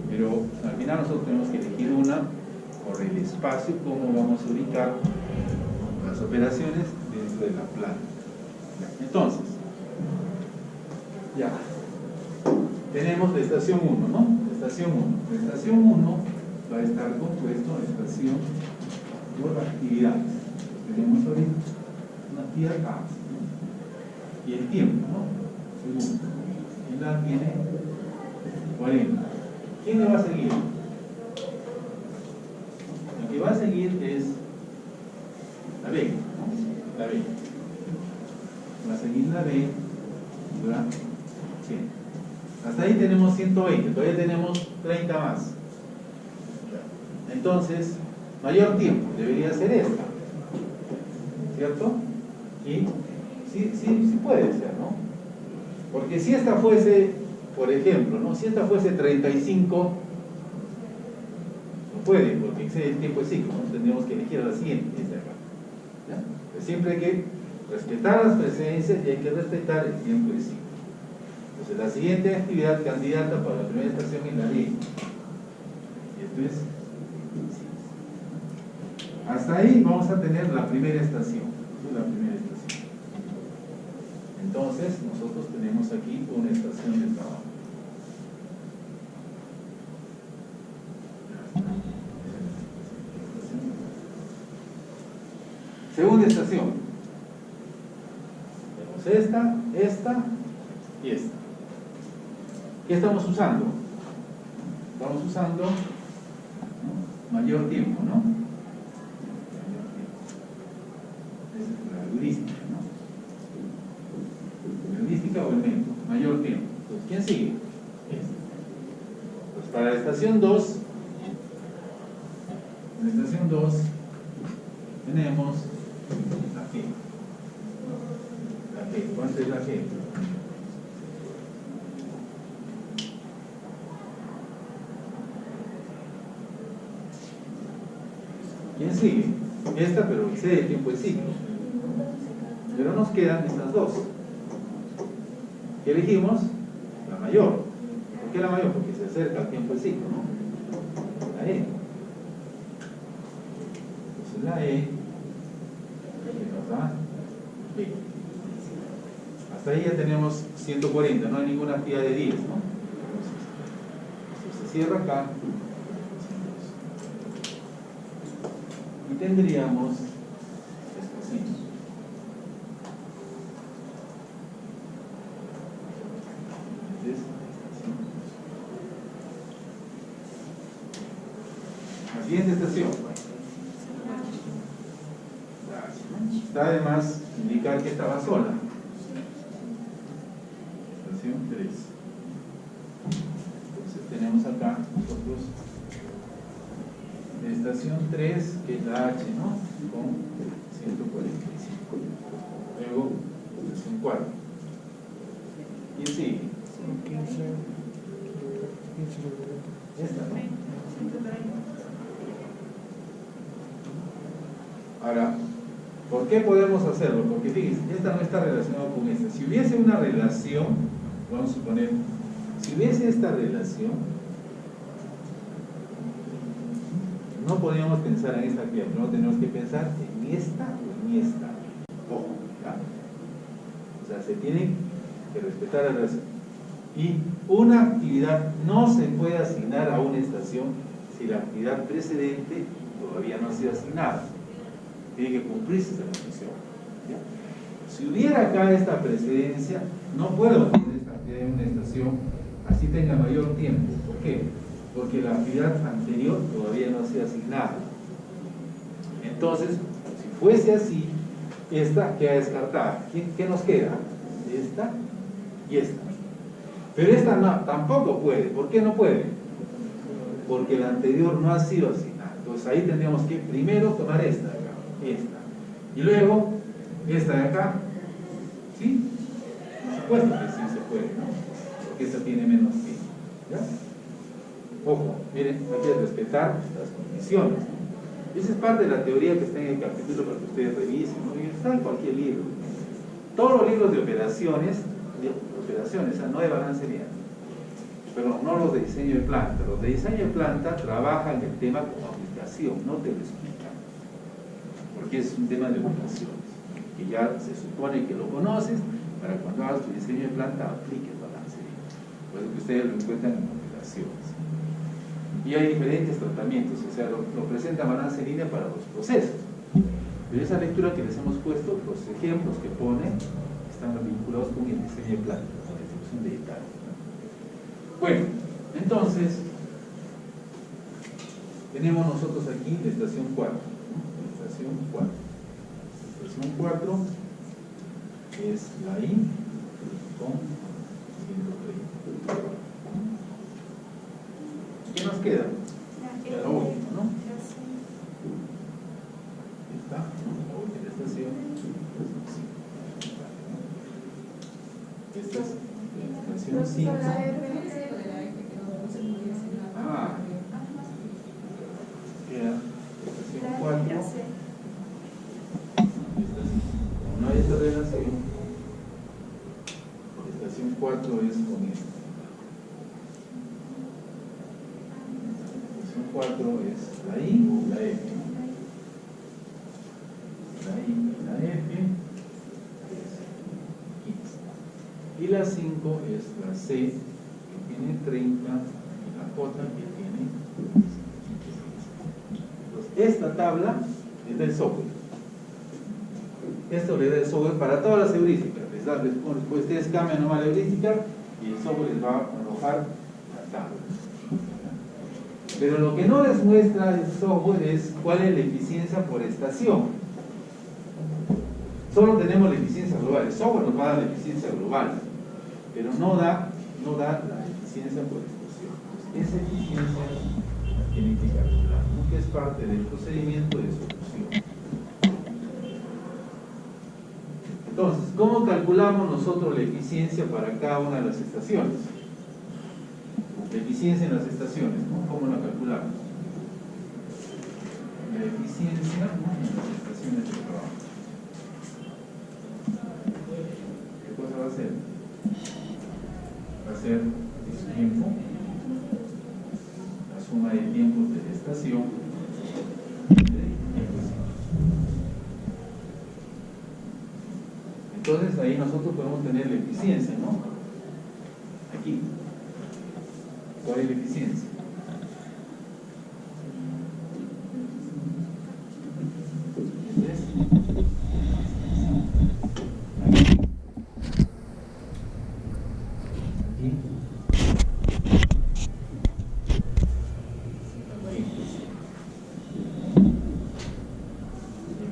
Pero al final nosotros tenemos que elegir una por el espacio, cómo vamos a ubicar las operaciones dentro de la plana. Entonces, ya tenemos la estación 1, ¿no? La estación 1. La estación 1 va a estar compuesto de estación por actividades. Tenemos ahorita una actividad A, ¿no? Y el tiempo, ¿no? Segundo. Y la tiene 40. ¿Quién le va a seguir? Lo que va a seguir es la B, ¿no? La B. Va a seguir la B, dura 100. Hasta ahí tenemos 120, todavía tenemos 30 más. Entonces, mayor tiempo debería ser esta, ¿cierto? Y sí puede ser, ¿no? Porque si esta fuese, por ejemplo, ¿no? Si esta fuese 35, no puede, porque excede el tiempo de ciclo, ¿no? Tendríamos que elegir a la siguiente, esta de acá. ¿Ya? Pues siempre hay que respetar las precedencias y hay que respetar el tiempo de ciclo. Entonces, la siguiente actividad candidata para la primera estación es la D. Y esto es. Hasta ahí vamos a tener la primera estación. La primera estación. Entonces, nosotros tenemos aquí una estación de trabajo. Segunda estación. Tenemos esta y esta. ¿Qué estamos usando? Estamos usando, ¿no? Mayor tiempo, ¿no? Mayor tiempo. Esa es la heurística, ¿no? Heurística o el método. Mayor tiempo. Entonces, ¿quién sigue? Este. Pues para la estación 2, en la estación 2 tenemos la G. La G. ¿Cuánto es la G? ¿Quién sigue? Esta, pero excede el tiempo de ciclo. Pero nos quedan estas dos. ¿Qué elegimos? La mayor. ¿Por qué la mayor? Porque se acerca al tiempo de ciclo, ¿no? La E. Entonces la E nos da B. Hasta ahí ya tenemos 140, no hay ninguna actividad de 10, ¿no? Entonces se cierra acá. Y tendríamos estaciones. La siguiente estación. Está además indicar que estaba sola. Estación 3. Entonces tenemos acá nosotros estación 3, que es la H, ¿no? Con 145. Luego, estación 4. ¿Quién sigue? Esta, ¿no? Ahora, ¿por qué podemos hacerlo? Porque fíjense, esta no está relacionada con esta. Si hubiese una relación, vamos a suponer, si hubiese esta relación, no podríamos pensar en esta actividad, no tenemos que pensar en esta o en esta. Ojo, ¿ya? se tiene que respetar el resto. Y una actividad no se puede asignar a una estación si la actividad precedente todavía no ha sido asignada. Tiene que cumplirse esa condición. ¿Ya? Si hubiera acá esta precedencia, no puedo poner esta actividad en una estación así tenga mayor tiempo. ¿Por qué? Porque la actividad anterior todavía no ha sido asignada. Entonces, si fuese así, esta queda descartada. ¿Qué nos queda? Esta y esta. Pero esta no, tampoco puede. ¿Por qué no puede? Porque la anterior no ha sido asignada. Entonces ahí tendríamos que primero tomar esta de acá, esta. Y luego esta de acá. ¿Sí? Por supuesto que sí se puede, ¿no? Porque esta tiene menos tiempo. ¿Ya? Ojo, miren, hay que respetar las condiciones. Esa es parte de la teoría que está en el capítulo para que ustedes revisen, ¿no? Y está en cualquier libro. Todos los libros de operaciones, no de balance lineal, pero no los de diseño de planta. Los de diseño de planta trabajan el tema como aplicación, no te lo explican, porque es un tema de operaciones, que ya se supone que lo conoces, para cuando hagas tu diseño de planta apliques balance lineal. Por eso que ustedes lo encuentran en operaciones. Y hay diferentes tratamientos, o sea, lo presenta balance línea para los procesos. Pero esa lectura que les hemos puesto, los ejemplos que pone, están vinculados con el diseño de planta, con la distribución de detalles. Bueno, entonces, tenemos nosotros aquí la estación 4. La estación 4. La estación 4 es la I con 130. ¿Qué nos queda? Ya la última, ¿no? Esta, la última estación. Esta es la estación 5. Ah, queda la estación 4. No hay esta relación. La estación 4 es con esta. 4 es la I, la F. La I y la F es 15. Y la 5 es la C, que tiene 30, y la J, que tiene 15. Entonces, esta tabla es del software. Esto le da el software para todas las heurísticas. Después ustedes cambian nomás la heurística y el software les va a arrojar la tabla. Pero lo que no les muestra el software es cuál es la eficiencia por estación. Solo tenemos la eficiencia global. El software nos va a dar la eficiencia global, pero no da la eficiencia por estación. Esa eficiencia la tienen que calcular, ¿no? Que es parte del procedimiento de solución. Entonces, ¿cómo calculamos nosotros la eficiencia para cada una de las estaciones? La eficiencia en las estaciones, ¿no? ¿Cómo la calculamos? La eficiencia, ¿no?, en las estaciones de trabajo. ¿Qué cosa va a ser? Va a ser el tiempo, la suma de tiempos de la estación, entonces ahí nosotros podemos tener la eficiencia, ¿no? Aquí. ¿Cuál es la eficiencia? ¿Ves? Aquí.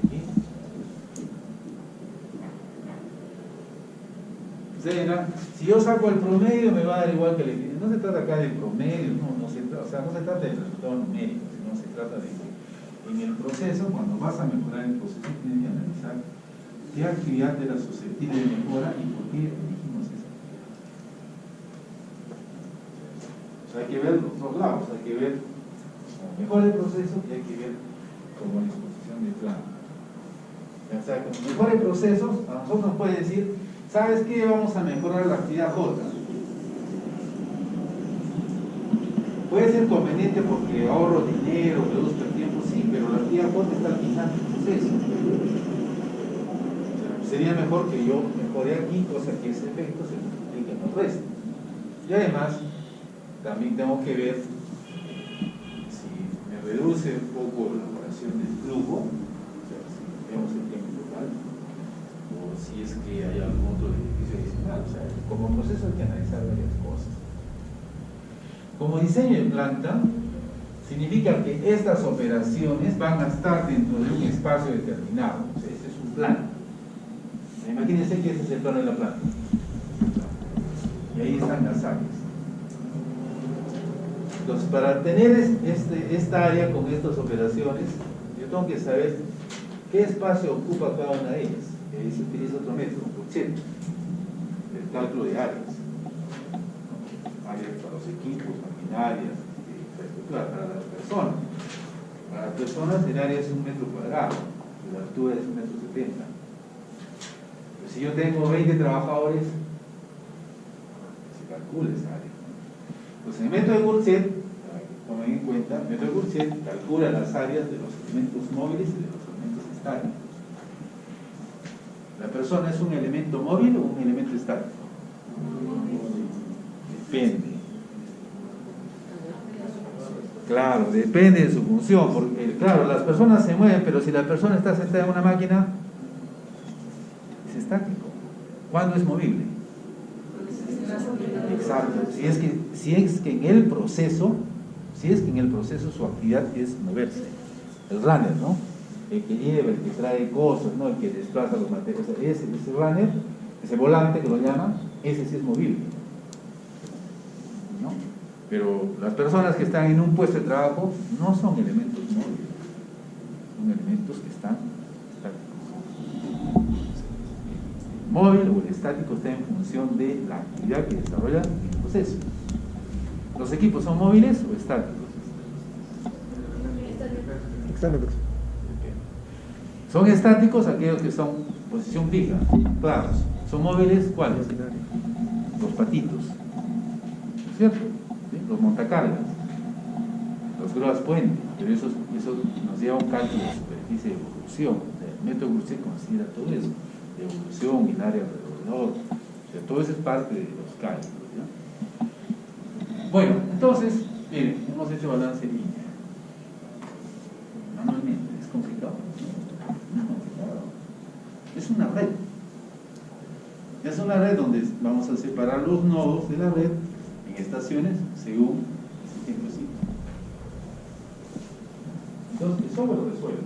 Aquí. Si yo saco el promedio me va a dar igual que la eficiencia. No se trata acá de promedio, no se trata del resultado numérico, sino se trata de que en el proceso, cuando vas a mejorar el proceso, tienes que analizar qué actividad era susceptible de mejora y por qué elegimos esa actividad. O sea, hay que ver los dos lados, hay que ver cómo mejora el proceso y hay que ver cómo la disposición de plano. O sea, como mejora el proceso, a nosotros nos puede decir, ¿sabes qué? Vamos a mejorar la actividad J. Puede ser conveniente porque ahorro dinero, reduzco el tiempo, sí, pero la actividad J está al final del proceso. O sea, sería mejor que yo mejore aquí, cosa que ese efecto se multiplique en el resto. Y además, también tengo que ver si me reduce un poco la operación del flujo, o sea, si vemos el tiempo total, o si es que hay algún otro beneficio adicional. O sea, como proceso hay que analizar varias cosas. Como diseño de planta, significa que estas operaciones van a estar dentro de un espacio determinado. O sea, este es un plano. Imagínense que este es el plano de la planta. Y ahí están las áreas. Entonces, para tener esta área con estas operaciones, yo tengo que saber qué espacio ocupa cada una de ellas. Y ahí se utiliza otro método, Courchet, el cálculo de áreas. Áreas para los equipos, maquinarias, infraestructura, para las personas. Para las personas el área es 1 metro cuadrado, y la altura es 1,70 m. Si yo tengo 20 trabajadores, se calcula esa área. Pues en el método de Courchet, para que tomen en cuenta, el método de Courchet calcula las áreas de los elementos móviles y de los elementos estáticos. ¿La persona es un elemento móvil o un elemento estático? Depende. Claro, depende de su función, porque claro, las personas se mueven, pero si la persona está sentada en una máquina, es estático. ¿Cuándo es movible? Exacto. Si es que en el proceso su actividad es moverse. El runner, ¿no? El que lleva, el que trae cosas, ¿no? El que desplaza los materiales. Ese runner, ese volante que lo llaman, ese sí es movible, ¿no? Pero las personas que están en un puesto de trabajo no son elementos móviles, son elementos que están estáticos. El móvil o el estático está en función de la actividad que desarrolla el proceso. ¿Los equipos son móviles o estáticos? Estáticos. Son estáticos aquellos que son posición fija, claros. ¿Son móviles cuáles? Los patitos, ¿cierto? ¿Sí? Los montacargas, los grúas puente, pero eso nos lleva a un cálculo de superficie de evolución. El método de Courchet considera todo eso, de evolución y el área alrededor. O sea, todo eso es parte de los cálculos, ¿ya? Bueno, entonces, miren, hemos hecho balance en línea. Manualmente, ¿es complicado? No, claro. Es una red. Es una red donde vamos a separar los nodos de la red en estaciones según ese ejemplo. Entonces, el software lo resuelve.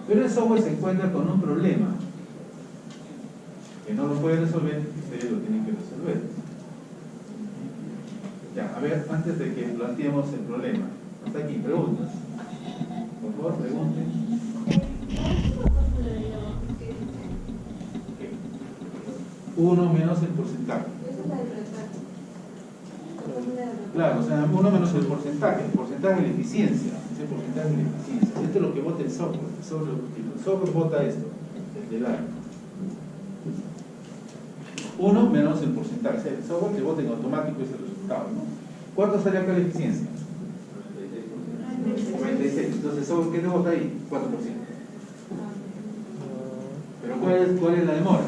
Pero el software se encuentra con un problema que no lo puede resolver, ustedes lo tienen que resolver. Ya, a ver, antes de que planteemos el problema, hasta aquí, preguntas. Por favor, pregunten. 1 menos el porcentaje. Claro, o sea, 1 menos el porcentaje de la eficiencia. Es el porcentaje de la eficiencia. Esto es lo que vota el software. El software vota esto, el del área. 1 menos el porcentaje. O sea, el software que vota en automático es el resultado, ¿no? ¿Cuánto sale acá la eficiencia? 96. Entonces, el software, ¿qué te vota ahí? 4%. Pero ¿cuál es la demora?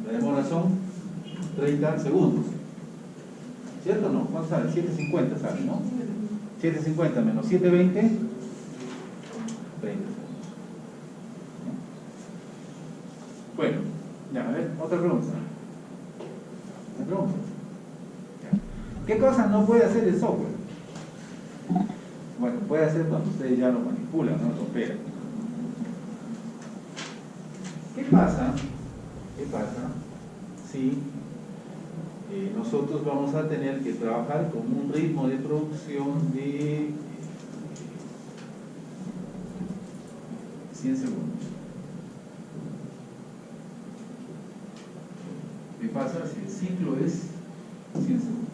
La demora son 30 segundos. ¿Cierto o no? ¿Cuánto sale? 7.50 sale, ¿no? 7.50 menos 7.20, 30 segundos. Bueno, ya, a ver, otra pregunta. ¿Me pregunta? ¿Qué cosa no puede hacer el software? Bueno, puede hacer cuando ustedes ya lo manipulan, no lo operan. ¿Qué pasa si nosotros vamos a tener que trabajar con un ritmo de producción de 100 segundos? ¿Qué pasa si el ciclo es 100 segundos?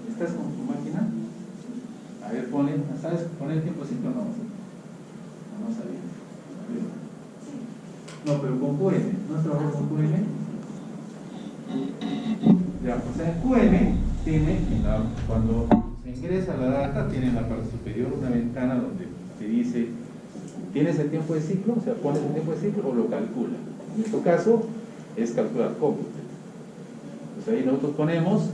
¿Estás con tu máquina? A ver, ¿sabes poner el tiempo ciclo o no? No sabía. No, pero con QM, ¿no has trabajado con QM? Ya, o sea, QM tiene, cuando se ingresa la data, tiene en la parte superior una ventana donde te dice tienes el tiempo de ciclo, o sea, pones el tiempo de ciclo o lo calcula. En nuestro caso es calcular cómputo. Pues ahí nosotros ponemos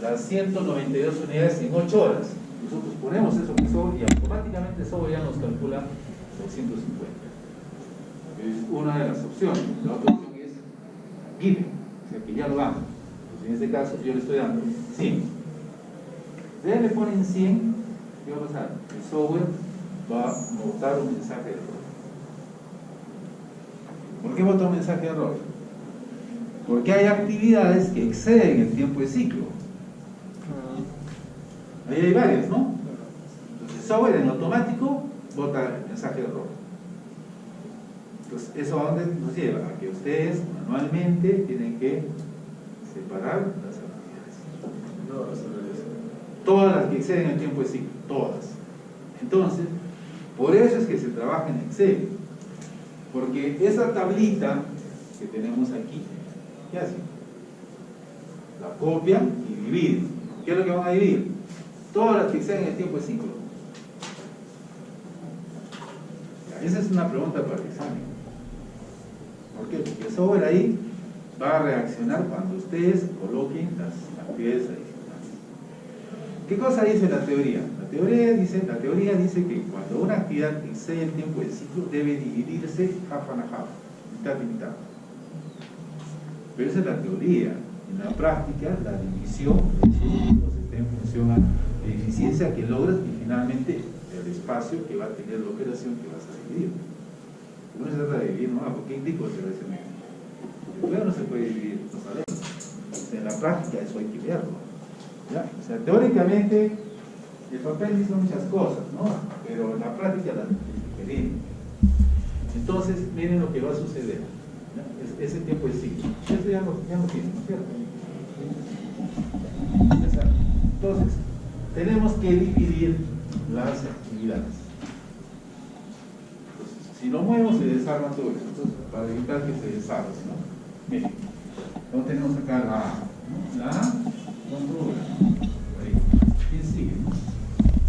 las 192 unidades en 8 horas. Nosotros ponemos eso en SOHO y automáticamente SOHO ya nos calcula 250. Es una de las opciones. La otra opción es given, o sea que ya lo damos. Pues en este caso yo le estoy dando 100. Ustedes le ponen 100, ¿qué va a pasar? El software va a botar un mensaje de error. ¿Por qué bota un mensaje de error? Porque hay actividades que exceden el tiempo de ciclo. Ahí hay varias, ¿no? Entonces el software en automático bota el mensaje de error. Entonces, ¿eso a dónde nos lleva? A que ustedes manualmente tienen que separar las actividades. Todas las que exceden el tiempo de ciclo, todas. Entonces, por eso es que se trabaja en Excel. Porque esa tablita que tenemos aquí, ¿qué hace? La copian y dividen. ¿Qué es lo que van a dividir? Todas las que exceden el tiempo de ciclo. Esa es una pregunta para el examen. ¿Por qué? Porque el software ahí va a reaccionar cuando ustedes coloquen las actividades adicionales. ¿Qué cosa dice la teoría? La teoría dice que cuando una actividad excede el tiempo de ciclo debe dividirse half and half, mitad y mitad. Pero esa es la teoría. En la práctica, la división está en función a la eficiencia que logras y finalmente el espacio que va a tener la operación que vas a dividir. No se trata de dividir, ¿no? ¿Por qué indico que debe ser menos? Porque no se puede dividir, lo sabemos. O sea, en la práctica eso hay que verlo. ¿Ya? O sea, teóricamente el papel dice muchas cosas, ¿no? Pero en la práctica las es diferente. Entonces, miren lo que va a suceder. ¿Ya? Ese tiempo de ciclo. Eso ya lo tienen, ¿no es cierto? Entonces, tenemos que dividir las actividades. Entonces, si lo muevo, se desarma todo esto. Entonces, para evitar que se desarme, ¿no? Miren, entonces tenemos acá la A, ¿no? La A controla. Ahí. ¿Quién sigue?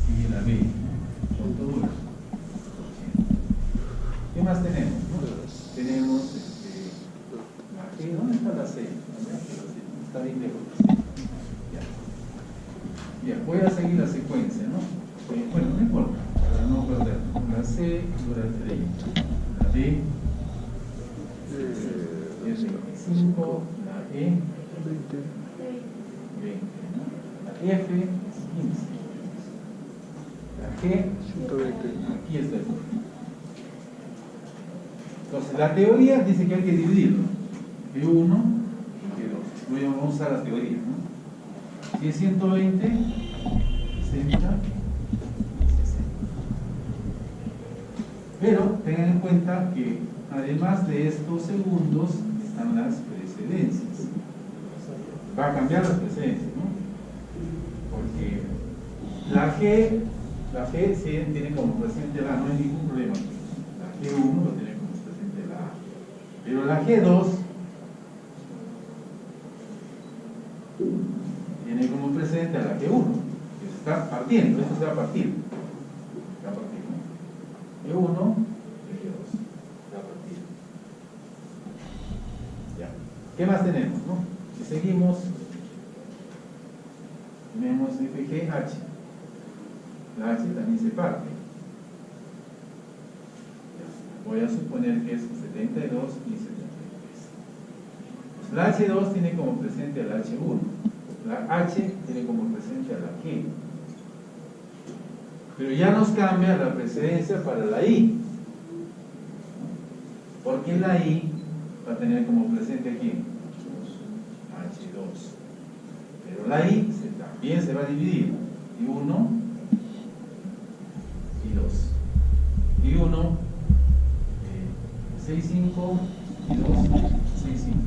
Sigue la B, controla. ¿Qué más tenemos? ¿No? Tenemos la G. ¿Dónde está la C? Está bien lejos. Bien, voy a seguir la secuencia, ¿no? Bueno, no importa, para no perder. La C durante la I. La D es 25, la E 20, ¿no? La F es 15. La G 120. Aquí está el punto. Entonces, la teoría dice que hay que dividirlo. P1 y P2. Vamos a usar la teoría, ¿no? Si es 120, 60, 60. Pero tengan en cuenta que además de estos segundos están las precedencias. Va a cambiar las precedencias, ¿no? Porque la G sí tiene como presente la A, no hay ningún problema. La G1 lo tiene como presente la A. Pero la G2 tiene como presente a la G1, que se está partiendo, esto se va a partir. Se va a partir, ¿no? G1 y G2. Se va a partir. Ya. ¿Qué más tenemos, no? Si seguimos, tenemos FGH. La H también se parte. Ya. Voy a suponer que es 72 y 73. Pues la H2 tiene como presente a la H1. La H tiene como presente a la G. Pero ya nos cambia la precedencia para la I. Porque la I va a tener como presente aquí H2. Pero la I también se va a dividir. Y 1 y 2. Y 1, 6, 5 y 2, 6, 5.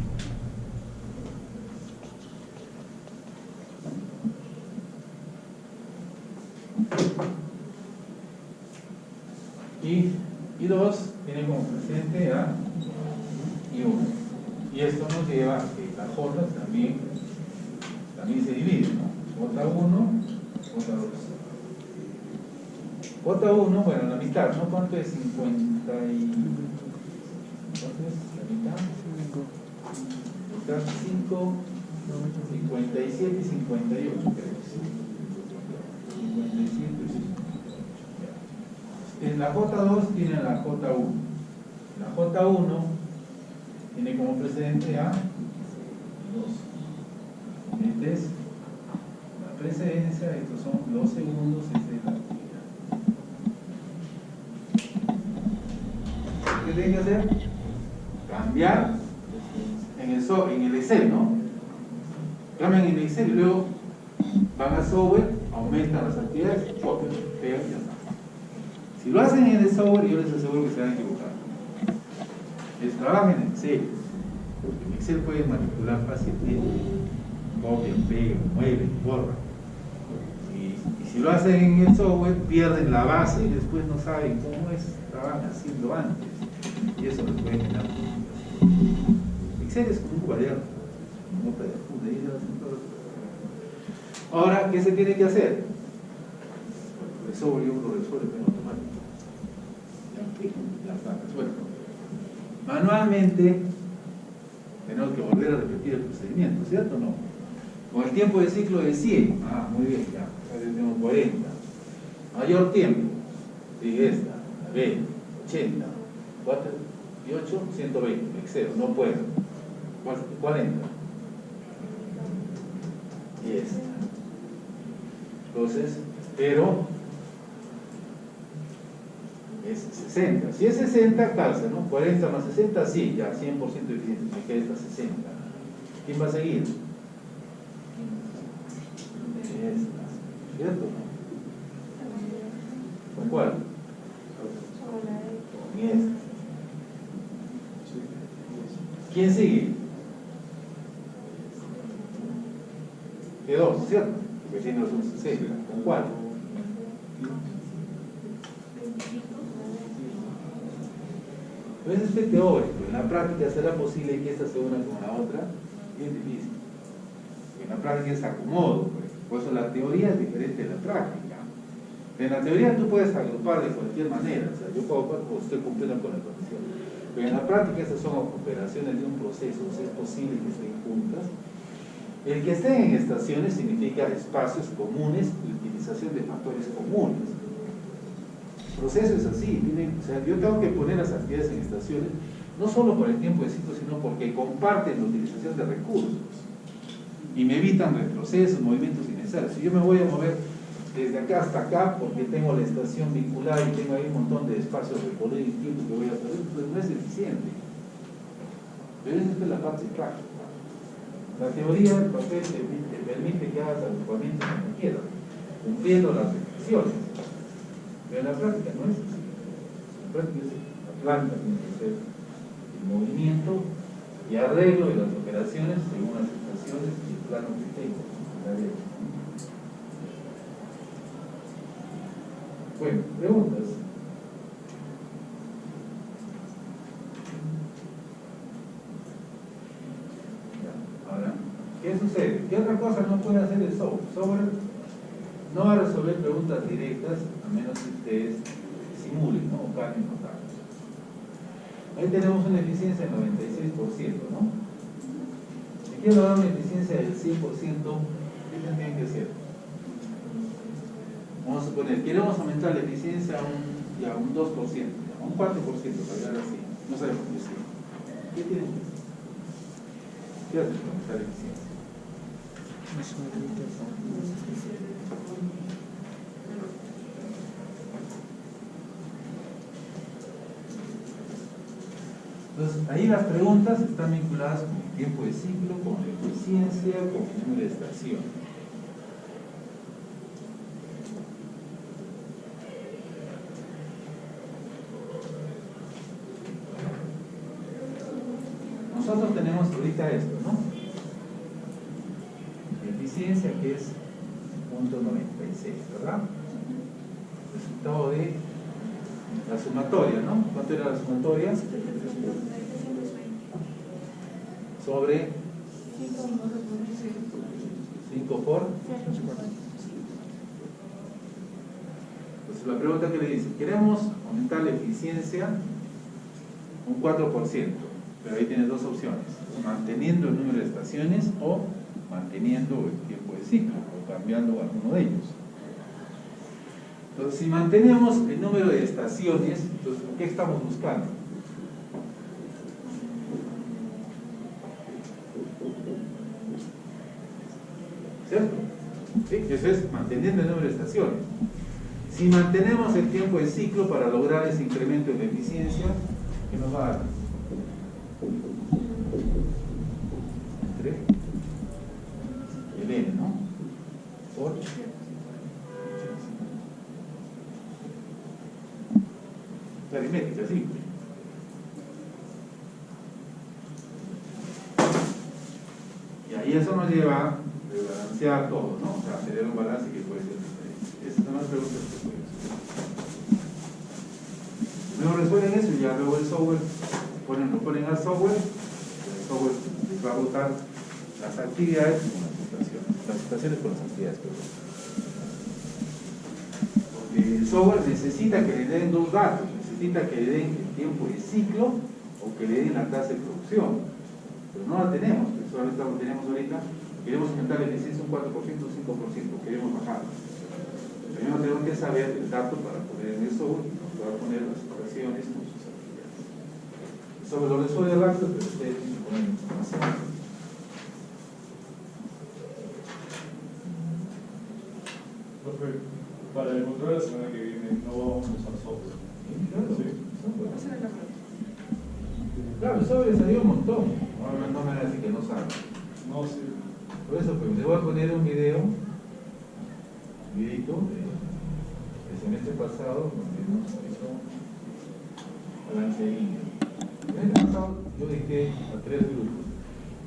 Y 2 tiene como presente a y 1. Y esto nos lleva a que la J también se divide, ¿no? J1, J2. J1, bueno, la mitad, ¿no? ¿Cuánto es? 50 y... ¿Cuánto es? La mitad. Mitad 5, 57 y 58, creo. 57 y 58. En la J2 tiene la J1. La J1 tiene como precedente a 2. Esta es la precedencia, estos son los segundos, esta es la actividad. ¿Qué tienen que hacer? Cambiar en el Excel, ¿no? Cambian en el Excel y luego van al software, aumentan las actividades, copian, pegan y ya está. Si lo hacen en el software, yo les aseguro que se van a equivocar. Les trabajan en Excel, porque en Excel pueden manipular fácilmente, copian, pegan, mueven, borran. Y si lo hacen en el software, pierden la base y después no saben cómo estaban haciendo antes. Y eso les puede generar. Excel es como un cuaderno, como nota de apunte, ahí se hacen todo. Ahora, ¿qué se tiene que hacer? El software yo lo resuelve en automático. Las placas. Bueno, manualmente tenemos que volver a repetir el procedimiento, ¿cierto o no? Con el tiempo de ciclo de 100, muy bien, ya tenemos 40. Mayor tiempo, sigue esta, 20, 80, 4 y 8, 120, me excedo, no puedo. ¿Cuál entra? Y esta. Entonces, pero es 60. Si es 60, calza, ¿no? 40 más 60, sí, ya 100% eficiente, me queda esta 60. ¿Quién va a seguir? Esta, ¿cierto? ¿Con cuál? Con esta. ¿Quién sigue? Quedó, ¿cierto? Porque tiene los 60. ¿Con cuál? Pues es teórico. En la práctica será posible que esta se una con la otra. Es difícil. En la práctica es acomodo. Por eso la teoría es diferente de la práctica. En la teoría tú puedes agrupar de cualquier manera. O sea, yo puedo, estoy cumpliendo con la condición. Pero en la práctica estas son operaciones de un proceso. O sea, es posible que estén juntas. El que estén en estaciones significa espacios comunes y utilización de factores comunes. El proceso es así. O sea, yo tengo que poner las actividades en estaciones, no solo por el tiempo de ciclo, sino porque comparten la utilización de recursos y me evitan retrocesos, movimientos innecesarios. Si yo me voy a mover desde acá hasta acá porque tengo la estación vinculada y tengo ahí un montón de espacios de poder y tiempo que voy a perder, pues no es eficiente. Pero esa es la parte práctica. La teoría del papel te permite que hagas agrupamientos como quieras, cumpliendo las restricciones. Pero en la práctica no es así. En la práctica la planta tiene que ser el movimiento y arreglo de las operaciones según las estaciones y el plano que tengo. Bueno, preguntas. Ahora, ¿qué sucede? ¿Qué otra cosa no puede hacer el software? El software no va a resolver preguntas directas a menos que ustedes simulen, ¿no? O cambien los datos. Ahí tenemos una eficiencia del 96%, ¿no? Si quiero dar una eficiencia del 100%, ¿qué tendrían que hacer? Vamos a suponer, queremos aumentar la eficiencia a un 2%, a un 4%, para llegar así. No sabemos qué decir. ¿Qué tienen que hacer? ¿Qué hacen para aumentar la eficiencia? Entonces, ahí las preguntas están vinculadas con el tiempo de ciclo, con la eficiencia, con el número de estación. Nosotros tenemos ahorita esto, ¿no? Eficiencia que es 0.96, ¿verdad? Resultado de la sumatoria, ¿no? ¿Cuánto era la sumatoria? Sobre 5 por Entonces la pregunta que le dice, queremos aumentar la eficiencia un 4%, pero ahí tienes dos opciones, manteniendo el número de estaciones o manteniendo el tiempo de ciclo, o cambiando alguno de ellos. Entonces, si mantenemos el número de estaciones, entonces, ¿qué estamos buscando? ¿Cierto? ¿Sí? Eso es manteniendo el número de estaciones. Si mantenemos el tiempo de ciclo para lograr ese incremento de eficiencia, ¿qué nos va a dar? Entre el N, ¿no? Por la aritmética simple. Y ahí eso nos lleva a rebalancear todo, ¿no? O sea, tener un balance que puede ser diferente. Esas son las preguntas que pueden hacer. Luego resuelven eso y ya luego el software, lo ponen al software, el software les va a botar las actividades con las estaciones con las actividades, perdón. Porque el software necesita que le den dos datos, necesita que le den el tiempo de ciclo o que le den la tasa de producción, pero no la tenemos, solamente la tenemos ahorita. Queremos aumentar la eficiencia un 4%, un 5%, queremos bajar. Primero tenemos que saber el dato para poner en el software y nos va a poner las operaciones con sus actividades. El software lo resuelve rápido, pero ustedes tienen que poner información. Profe, para demostrar la semana que viene no vamos a usar software. Sí. Claro, el software salió un montón. Ahora no me van a decir que no sabe. No, sí. Por eso, pues, les voy a poner un videito del semestre pasado donde hemos hecho balance de línea. El año pasado yo dejé a 3 grupos,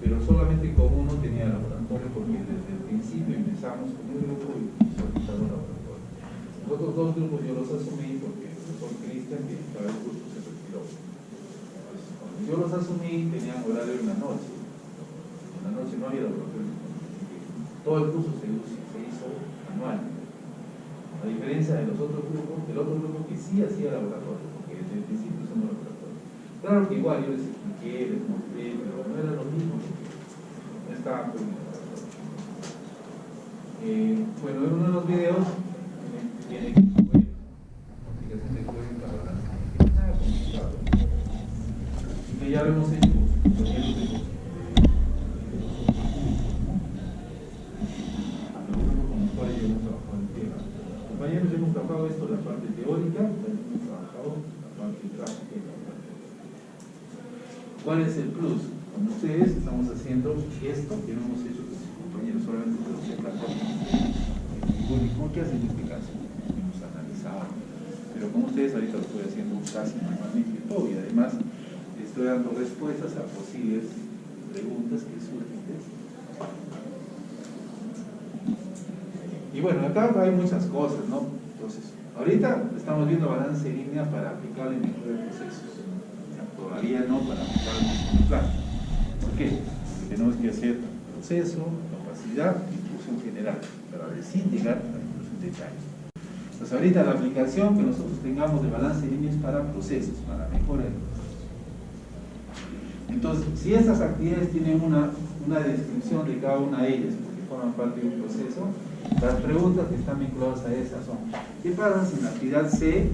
pero solamente con uno tenía laboratorio porque desde el principio empezamos con un grupo y solicitamos laboratorio. Los otros 2 grupos yo los asumí porque el profesor Cristian, que estaba en el curso, se retiró. Cuando yo los asumí tenían horario en la noche. En la noche no había laboratorio. Todo el curso se hizo anual. A diferencia de los otros grupos, del otro grupo que sí hacía laboratorio, porque desde el principio son laboratorios. Claro que igual yo les expliqué, les mostré, pero no era lo mismo, no estaba con el laboratorio. Bueno, en uno de los videos tiene que poner aplicación de código para balance, que no es nada complicado. Y que ya lo hemos hecho con compañeros de compañeros, hemos trabajado esto, la parte teórica, hemos trabajado la parte práctica y la parte teórica. ¿Cuál es el plus? Con ustedes estamos haciendo esto que no hemos hecho con sus compañeros, solamente se lo sepan ¿qué hacen en este caso? Hemos analizado, pero con ustedes ahorita lo estoy haciendo casi normalmente todo y además estoy dando respuestas a posibles preguntas que surgen de esto. Y bueno, acá hay muchas cosas, ¿no? Entonces, ahorita estamos viendo balance de línea para aplicar en mejores procesos. O sea, todavía no para aplicar en plan. ¿Por qué? Porque tenemos que hacer proceso, capacidad e inclusión general, para recién llegar a la inclusión de detalle. Entonces, ahorita la aplicación que nosotros tengamos de balance de línea es para procesos, para mejora de procesos. Entonces, si estas actividades tienen una descripción de cada una de ellas, porque forman parte de un proceso, las preguntas que están vinculadas a esas son: ¿qué pasa si en la actividad C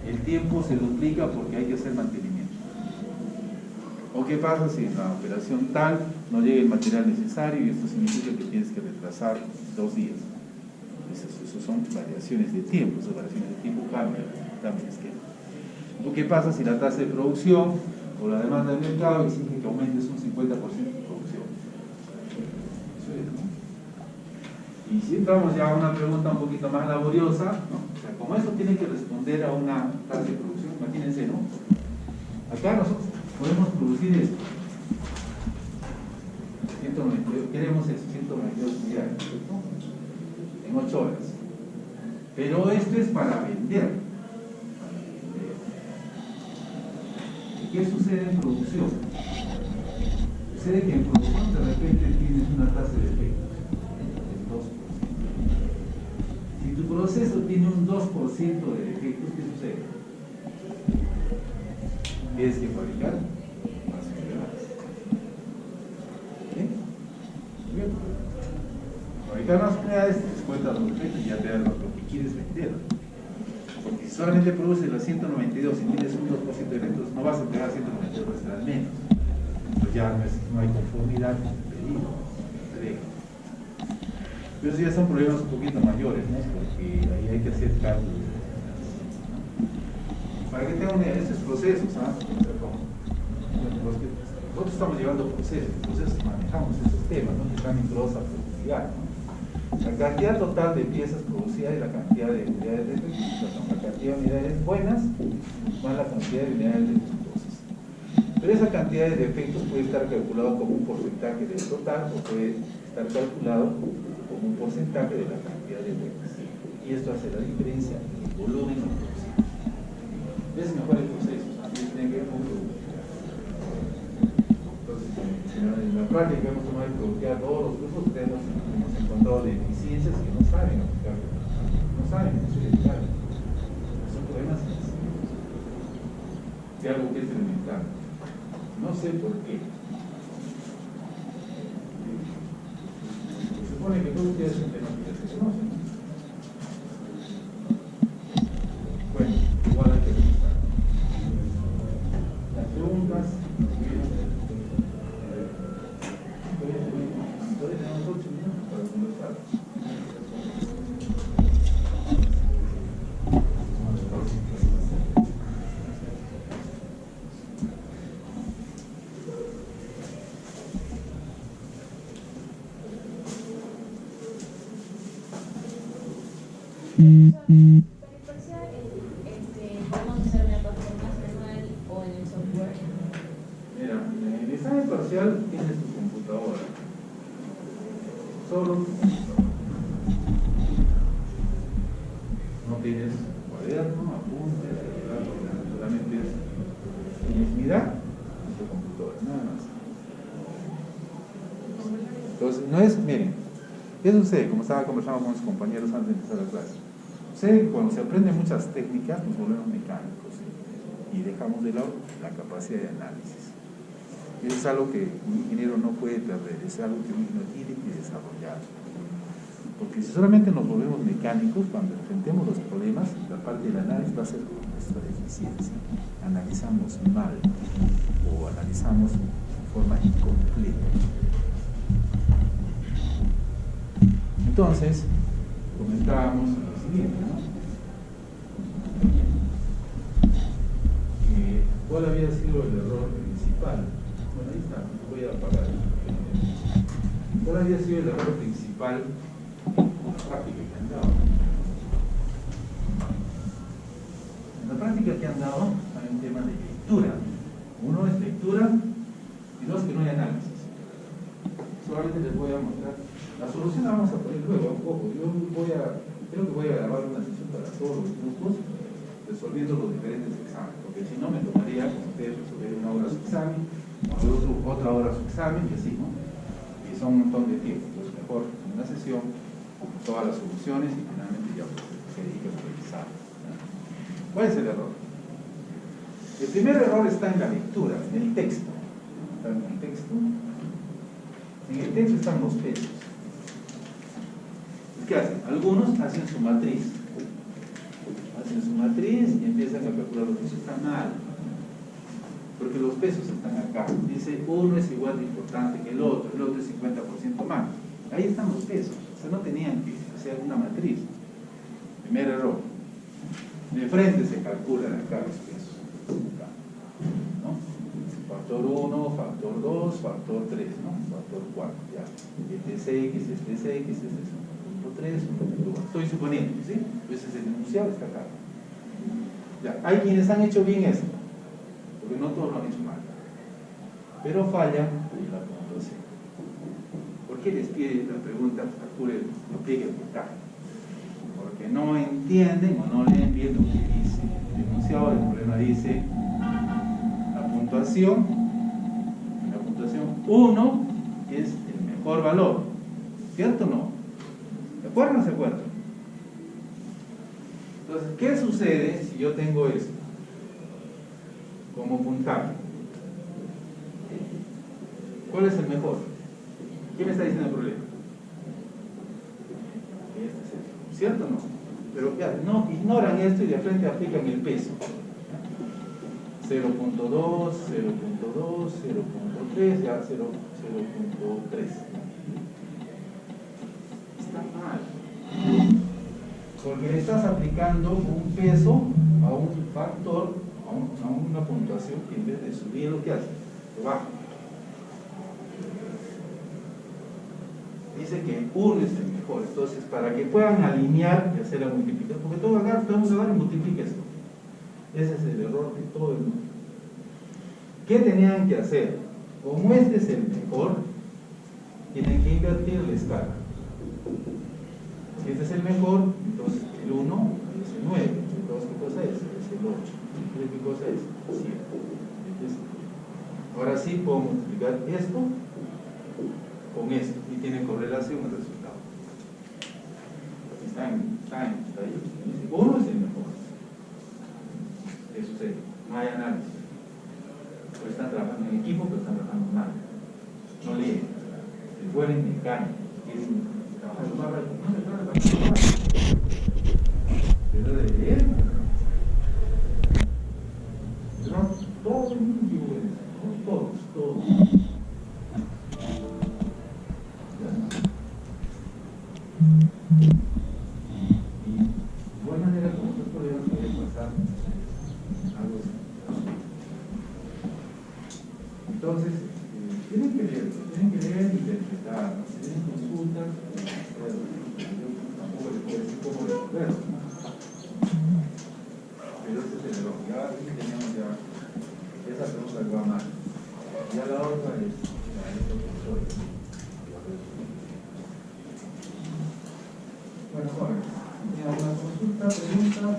el tiempo se duplica porque hay que hacer mantenimiento? ¿O qué pasa si en la operación tal no llega el material necesario y esto significa que tienes que retrasar 2 días? Esas son variaciones de tiempo, esas variaciones de tiempo cambian el esquema. ¿O qué pasa si la tasa de producción o la demanda del mercado exige que aumentes un 50% de producción? Eso es, ¿no? Y si entramos ya a una pregunta un poquito más laboriosa, ¿no? O sea, como esto tiene que responder a una tasa de producción, imagínense, ¿no? Acá nosotros podemos producir esto. 192, queremos eso, 192 unidades, ¿no? En 8 horas. Pero esto es para vender. ¿Y qué sucede en producción? Sucede que en producción de repente tienes una tasa de efectos del 2%. Si tu proceso tiene un 2% de defectos, ¿qué sucede? Tienes que fabricar más unidades. ¿Sí? Muy bien. Fabricar más unidades, te descuentas los defectos y ya te da lo que quieres vender. Porque si solamente produces las 192 y tienes un 2% de defectos, no vas a entregar 192, serán menos. Entonces ya no hay conformidad con el pedido. Pero eso ya son problemas un poquito mayores, ¿no? Porque ahí hay que hacer cálculos. Para que tengan una idea, estos procesos, ¿ah? Nosotros estamos llevando procesos manejamos esos temas, ¿no? Que están vinculados a productividad, ¿no? La cantidad total de piezas producidas y la cantidad de unidades defectuosas, la cantidad de unidades buenas más la cantidad de unidades defectuosas. Pero esa cantidad de defectos puede estar calculado como un porcentaje del total o puede estar calculado como un porcentaje de la cantidad de defectos. Y esto hace la diferencia en el volumen o producido. Es mejor el proceso, también tiene que ver con productividad. Entonces, en la práctica hemos tomado de productividad todos los grupos, hemos encontrado deficiencias que no saben aplicar, no saben explicar. Son problemas de algo que es elemental. No sé por qué. Se supone que todos ustedes son temas que se conocen. Bueno, igual hay que revisar. Las preguntas. Todavía tenemos 8 minutos para conversar. ¿Podemos hacer una performance manual o en el software? Mira, en el examen parcial tienes tu computadora. Solo tu computadora. No tienes cuaderno, apuntes, solamente tienes mirar tu computadora, nada más. Entonces, no es, miren, ¿qué sucede? Como estaba conversando con mis compañeros antes de empezar la clase. Sucede que cuando se aprenden muchas técnicas nos volvemos mecánicos y dejamos de lado la capacidad de análisis. Eso es algo que un ingeniero no puede perder, es algo que un ingeniero tiene que desarrollar. Porque si solamente nos volvemos mecánicos, cuando enfrentemos los problemas, la parte del análisis va a ser nuestra deficiencia. Analizamos mal o analizamos de forma incompleta. Entonces, comentábamos lo siguiente, ¿no? ¿Cuál había sido el error principal? Bueno, ahí está, voy a apagar. ¿Cuál había sido el error principal en la práctica que han dado? En la práctica que han dado hay un tema de lectura. Uno es lectura y dos que no hay análisis. Solamente les voy a mostrar. La solución la vamos a poner luego, ojo, yo creo que voy a grabar una sesión para todos los grupos resolviendo los diferentes exámenes, porque si no me tomaría con ustedes resolver una hora su examen, otra hora su examen y así, ¿no? Y son un montón de tiempo, entonces mejor en una sesión todas las soluciones y finalmente ya se dedica a revisar, ¿no? ¿Cuál es el error? El primer error está en la lectura, en el texto. ¿Está en el texto? En el texto están los pesos. ¿Qué hacen? Algunos hacen su matriz. Hacen su matriz y empiezan a calcular los pesos. Está mal. Porque los pesos están acá. Dice, uno es igual de importante que el otro es 50% más. Ahí están los pesos. O sea, no tenían que hacer una matriz. Primer error. De frente se calculan acá los pesos. Acá, ¿no? Factor 1, factor 2, factor 3, ¿no? Factor 4, ya. Este es X, este es X, este es 1.3, 1.2. Estoy suponiendo, ¿sí? Ese es el enunciado, está acá. Ya, hay quienes han hecho bien esto, porque no todos lo han hecho mal. Pero falla la puntuación. ¿Por qué les pide la pregunta, calcule, lo pliegue el puntaje? Porque no entienden o no leen bien lo que dice. El enunciado del problema dice la puntuación 1 es el mejor valor, ¿cierto o no? ¿Se acuerdan o no se acuerdan? Entonces, ¿qué sucede si yo tengo esto como puntaje? ¿Cuál es el mejor? ¿Quién me está diciendo el problema? Este es el, ¿cierto o no? Pero ya, no ignoran esto y de frente aplican el peso. 0.2, 0.2, 0.3, ya 0.3. Está mal. Porque le estás aplicando un peso a un factor, a una puntuación que en vez de subir lo que hace, lo baja. Dice que 1 es el mejor. Entonces, para que puedan alinear y hacer la multiplicación, porque todo agarra y multiplica esto. Ese es el error que todo el mundo. ¿Qué tenían que hacer? Como este es el mejor, tienen que invertir la escala. Si este es el mejor, entonces el 1 es el 9. Entonces, ¿qué cosa es? Es el 8. Entonces, ¿qué cosa es? 7. Entonces, ahora sí puedo multiplicar esto con esto y tiene correlación el resultado. Está ahí. 1 es el mejor. ¿Qué sucede? No hay análisis. Pues están trabajando en equipo, pero están trabajando mal. No leen. Se vuelven mecánicos. Quieren trabajar más rápido. No se trata de trabajar más. Pero de leer. Pero todo el mundo equivoca en eso. Todos. Y de igual manera, como estos problemas pueden pasar algo así. Entonces, tienen que leer y interpretar, ¿no? Si tienen consultas, yo tampoco les puedo decir cómo resolverlo, ¿no? Pero ese es el error. Ya aquí tenemos ya esa pregunta que va mal. Ya la otra es la de estos profesores. Bueno, jóvenes, ¿tienen alguna consulta, pregunta?